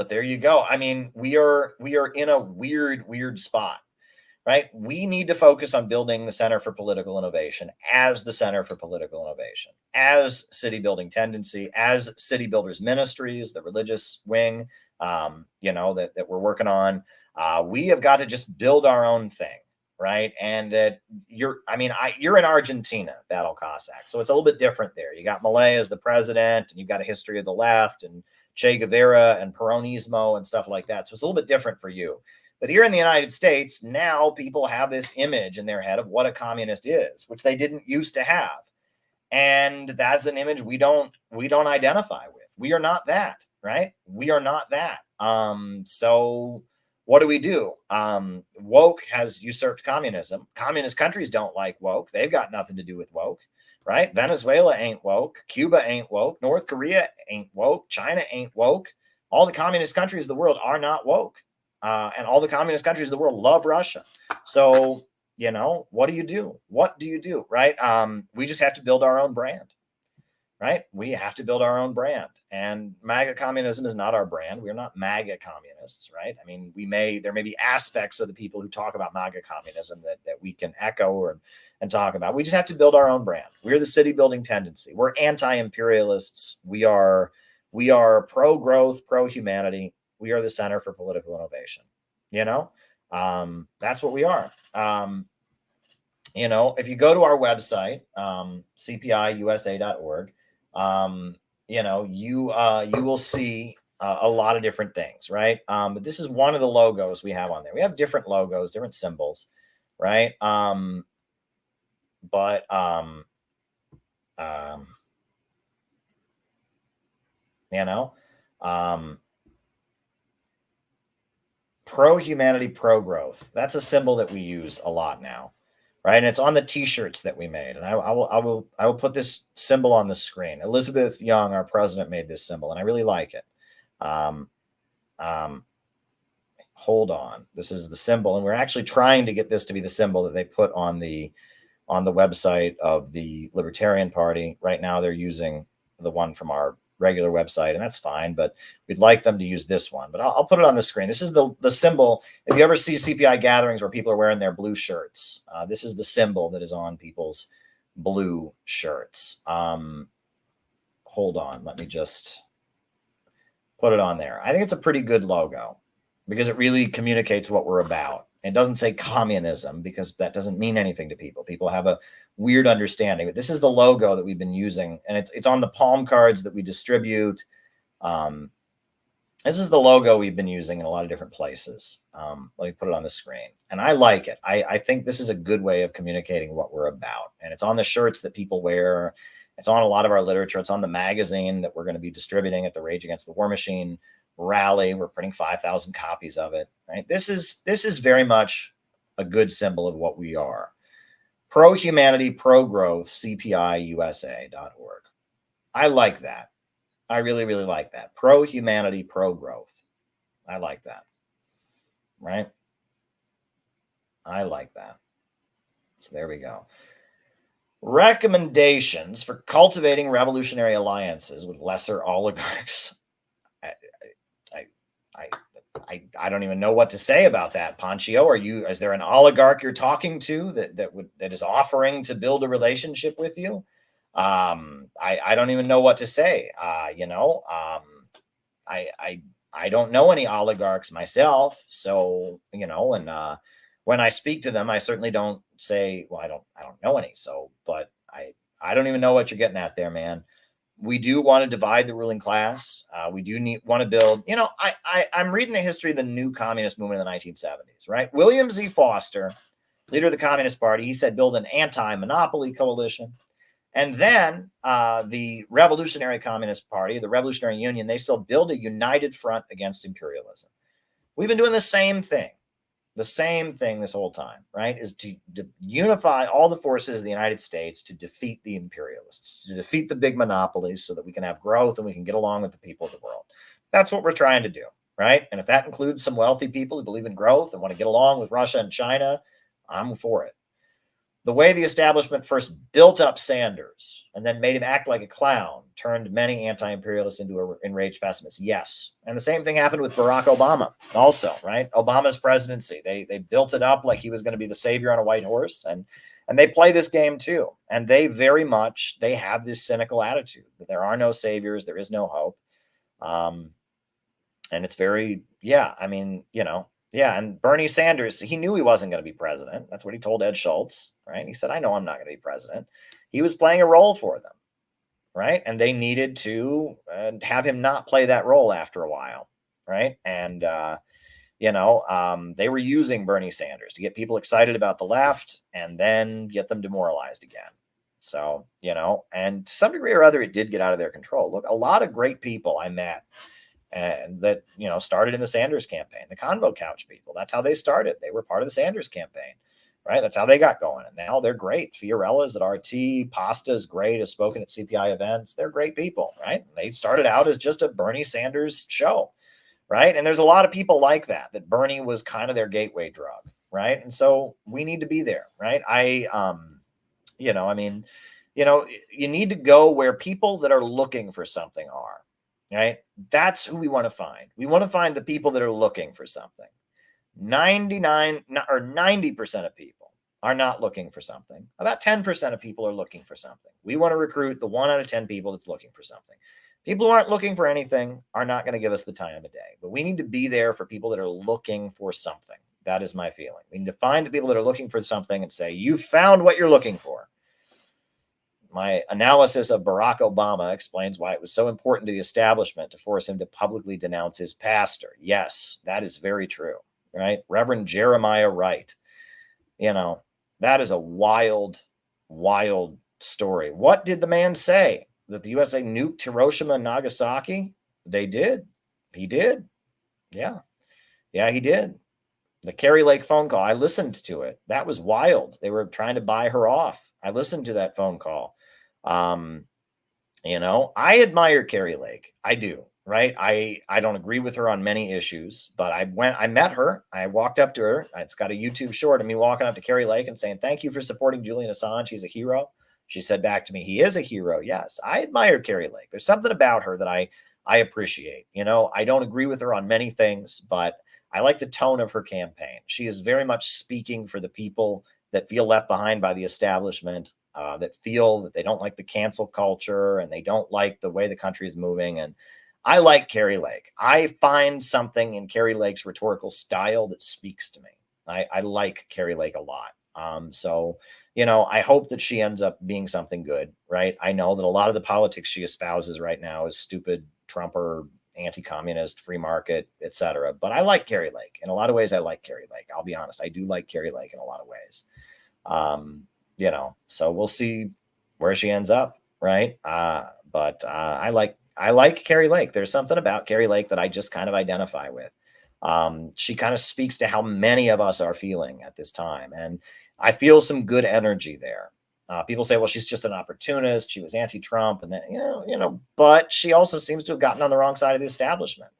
there you go. I mean, we are in a weird spot. Right? We need to focus on building the Center for Political Innovation as the Center for Political Innovation, as city building tendency, as City Builders Ministries, the religious wing, that we're working on. We have got to just build our own thing, right? And that you're in Argentina, Battle Cossack, so it's a little bit different there. You got Milei as the president, and you've got a history of the left, and Che Guevara and Peronismo and stuff like that. So it's a little bit different for you. But here in the United States, now people have this image in their head of what a communist is, which they didn't used to have. And that's an image we don't identify with. We are not that, right? We are not that. So what do? Woke has usurped communism. Communist countries don't like woke. They've got nothing to do with woke, right? Venezuela ain't woke. Cuba ain't woke. North Korea ain't woke. China ain't woke. All the communist countries of the world are not woke. And all the communist countries of the world love Russia. So, what do you do? What do you do, right? We just have to build our own brand, right? We have to build our own brand. And MAGA communism is not our brand. We're not MAGA communists, right? I mean, there may be aspects of the people who talk about MAGA communism that we can echo and talk about. We just have to build our own brand. We're the city building tendency. We're anti-imperialists. We are pro-growth, pro-humanity. We are the center for political innovation. That's what we are. If you go to our website, cpiusa.org, you will see a lot of different things, right? But this is one of the logos we have on there. We have different logos, different symbols, right? Pro-humanity, pro-growth. That's a symbol that we use a lot now, right? And it's on the T-shirts that we made. And I will put this symbol on the screen. Elizabeth Young, our president, made this symbol, and I really like it. Hold on. This is the symbol, and we're actually trying to get this to be the symbol that they put on the website of the Libertarian Party. Right now, they're using the one from our regular website, and that's fine, but we'd like them to use this one. But I'll put it on the screen. This is the symbol. If you ever see CPI gatherings where people are wearing their blue shirts, this is the symbol that is on people's blue shirts. Hold on. Let me just put it on there. I think it's a pretty good logo because it really communicates what we're about. It doesn't say communism because that doesn't mean anything to people. People have a weird understanding. But this is the logo that we've been using, and it's on the palm cards that we distribute. This is the logo we've been using in a lot of different places. Let me put it on the screen. And I like it. I think this is a good way of communicating what we're about. And it's on the shirts that people wear. It's on a lot of our literature. It's on the magazine that we're going to be distributing at the Rage Against the War Machine rally. We're printing 5,000 copies of it. Right? This is very much a good symbol of what we are. Pro-humanity, pro-growth, CPIUSA.org. I like that. I really, really like that. Pro-humanity, pro-growth. I like that. Right? I like that. So there we go. Recommendations for cultivating revolutionary alliances with lesser oligarchs. I don't even know what to say about that, Panchio. Is there an oligarch you're talking to that is offering to build a relationship with you? I don't even know what to say. I don't know any oligarchs myself. So, and when I speak to them, I certainly don't say, well, I don't know any. So, but I don't even know what you're getting at there, man. We do want to divide the ruling class. We do want to build, I'm reading the history of the new communist movement in the 1970s, right? William Z. Foster, leader of the Communist Party, he said, build an anti-monopoly coalition. And then the Revolutionary Communist Party, the Revolutionary Union, they still build a united front against imperialism. We've been doing the same thing this whole time, right? Is to unify all the forces of the United States to defeat the imperialists, to defeat the big monopolies so that we can have growth and we can get along with the people of the world. That's what we're trying to do, right? And if that includes some wealthy people who believe in growth and want to get along with Russia and China, I'm for it. The way the establishment first built up Sanders and then made him act like a clown turned many anti-imperialists into enraged pessimists. Yes. And the same thing happened with Barack Obama also, right? Obama's presidency. They built it up like he was going to be the savior on a white horse. And they play this game too. And they have this cynical attitude that there are no saviors. There is no hope. And it's very, and Bernie Sanders, he knew he wasn't going to be president. That's what he told Ed Schultz, right? He said, I know I'm not going to be president. He was playing a role for them, right? And they needed to have him not play that role after a while, right? And, they were using Bernie Sanders to get people excited about the left and then get them demoralized again. So, and to some degree or other, it did get out of their control. Look, a lot of great people I met and that, started in the Sanders campaign, the convo couch people. That's how they started. They were part of the Sanders campaign, right? That's how they got going. And now they're great. Fiorella's at RT, Pasta's great, has spoken at CPI events. They're great people, right? They started out as just a Bernie Sanders show, right? And there's a lot of people like that Bernie was kind of their gateway drug, right? And so we need to be there, right? You need to go where people that are looking for something are, right? That's who we want to find. We want to find the people that are looking for something. 99 or 90% of people are not looking for something. About 10% of people are looking for something. We want to recruit the 1 out of 10 people that's looking for something. People who aren't looking for anything are not going to give us the time of day, but we need to be there for people that are looking for something. That is my feeling. We need to find the people that are looking for something and say, you found what you're looking for. My analysis of Barack Obama explains why it was so important to the establishment to force him to publicly denounce his pastor. Yes, that is very true, right? Reverend Jeremiah Wright. That is a wild, wild story. What did the man say? That the USA nuked Hiroshima and Nagasaki? They did. He did. Yeah, he did. The Carrie Lake phone call, I listened to it. That was wild. They were trying to buy her off. I listened to that phone call. I admire Carrie Lake. I do, right? I don't agree with her on many issues, but I met her. I walked up to her. It's got a YouTube short of me walking up to Carrie Lake and saying, thank you for supporting Julian Assange. He's a hero. She said back to me, he is a hero. Yes, I admire Carrie Lake. There's something about her that I appreciate. I don't agree with her on many things, but I like the tone of her campaign. She is very much speaking for the people that feel left behind by the establishment, that feel that they don't like the cancel culture and they don't like the way the country is moving. And I like Carrie Lake. I find something in Carrie Lake's rhetorical style that speaks to me. I like Carrie Lake a lot. I hope that she ends up being something good, right? I know that a lot of the politics she espouses right now is stupid Trumper, anti-communist, free market, etc. But I like Carrie Lake. In a lot of ways, I like Carrie Lake. I'll be honest. I do like Carrie Lake in a lot of ways. So we'll see where she ends up, right? But I like Carrie Lake. There's something about Carrie Lake that I just kind of identify with. She kind of speaks to how many of us are feeling at this time. And I feel some good energy there. People say, well, she's just an opportunist. She was anti-Trump. And then, but she also seems to have gotten on the wrong side of the establishment,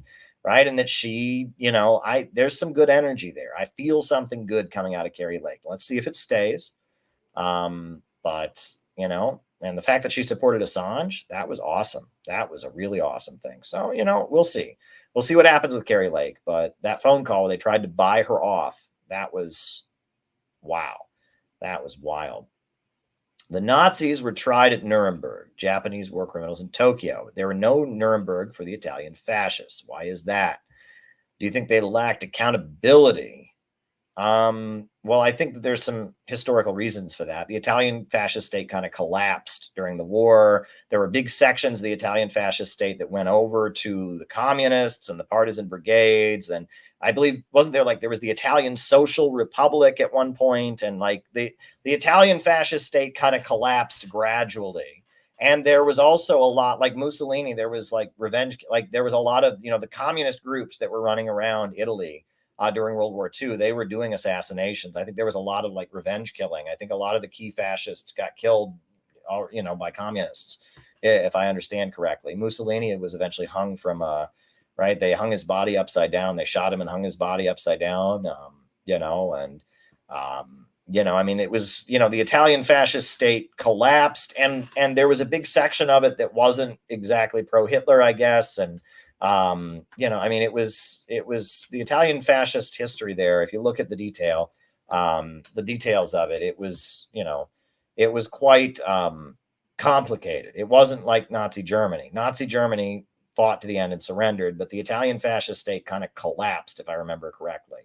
right? And that she, there's some good energy there. I feel something good coming out of Carrie Lake. Let's see if it stays. And the fact that she supported Assange, that was awesome. That was a really awesome thing. So, we'll see. We'll see what happens with Carrie Lake. But that phone call, they tried to buy her off. That was, wow. That was wild. The Nazis were tried at Nuremberg, Japanese war criminals in Tokyo. There were no Nuremberg for the Italian fascists. Why is that? Do you think they lacked accountability? Well, I think that there's some historical reasons for that. The Italian fascist state kind of collapsed during the war. There were big sections of the Italian fascist state that went over to the communists and the partisan brigades. And I believe, wasn't there there was the Italian Social Republic at one point, and the Italian fascist state kind of collapsed gradually. And there was also a lot, like Mussolini, there was revenge, there was a lot of, the communist groups that were running around Italy during World War II. They were doing assassinations. I think there was a lot of revenge killing. I think a lot of the key fascists got killed, by communists, if I understand correctly. Mussolini was eventually hung from right? They hung his body upside down. They shot him and hung his body upside down, it was, the Italian fascist state collapsed, and there was a big section of it that wasn't exactly pro-Hitler, I guess. And, it was the Italian fascist history there. If you look at the details of it, it was quite complicated. It wasn't like Nazi Germany. Nazi Germany fought to the end and surrendered, but the Italian fascist state kind of collapsed, if I remember correctly.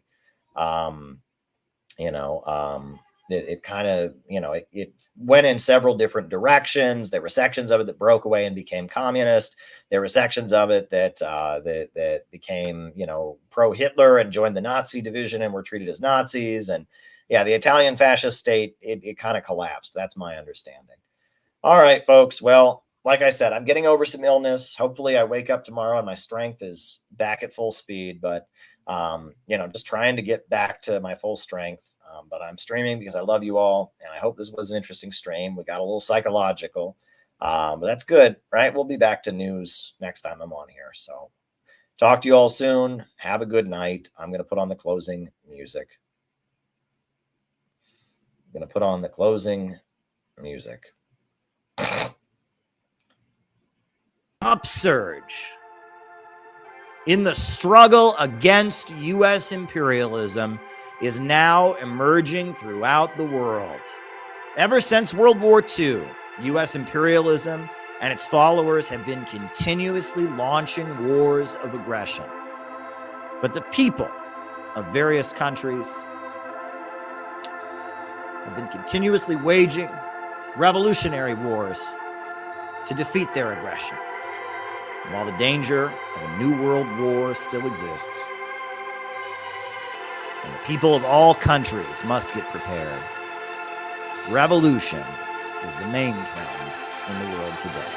It kind of, it went in several different directions. There were sections of it that broke away and became communist. There were sections of it that became, pro-Hitler and joined the Nazi division and were treated as Nazis. And yeah, the Italian fascist state, it kind of collapsed. That's my understanding. All right, folks. Well, like I said, I'm getting over some illness. Hopefully I wake up tomorrow and my strength is back at full speed, but just trying to get back to my full strength. But I'm streaming because I love you all, and I hope this was an interesting stream. We got a little psychological, but that's good, right? We'll be back to news next time I'm on here. So talk to you all soon. Have a good night. I'm going to put on the closing music. Upsurge in the struggle against U.S. imperialism is now emerging throughout the world. Ever since World War II, U.S. imperialism and its followers have been continuously launching wars of aggression. But the people of various countries have been continuously waging revolutionary wars to defeat their aggression. And while the danger of a new world war still exists, and the people of all countries must get prepared, revolution is the main trend in the world today.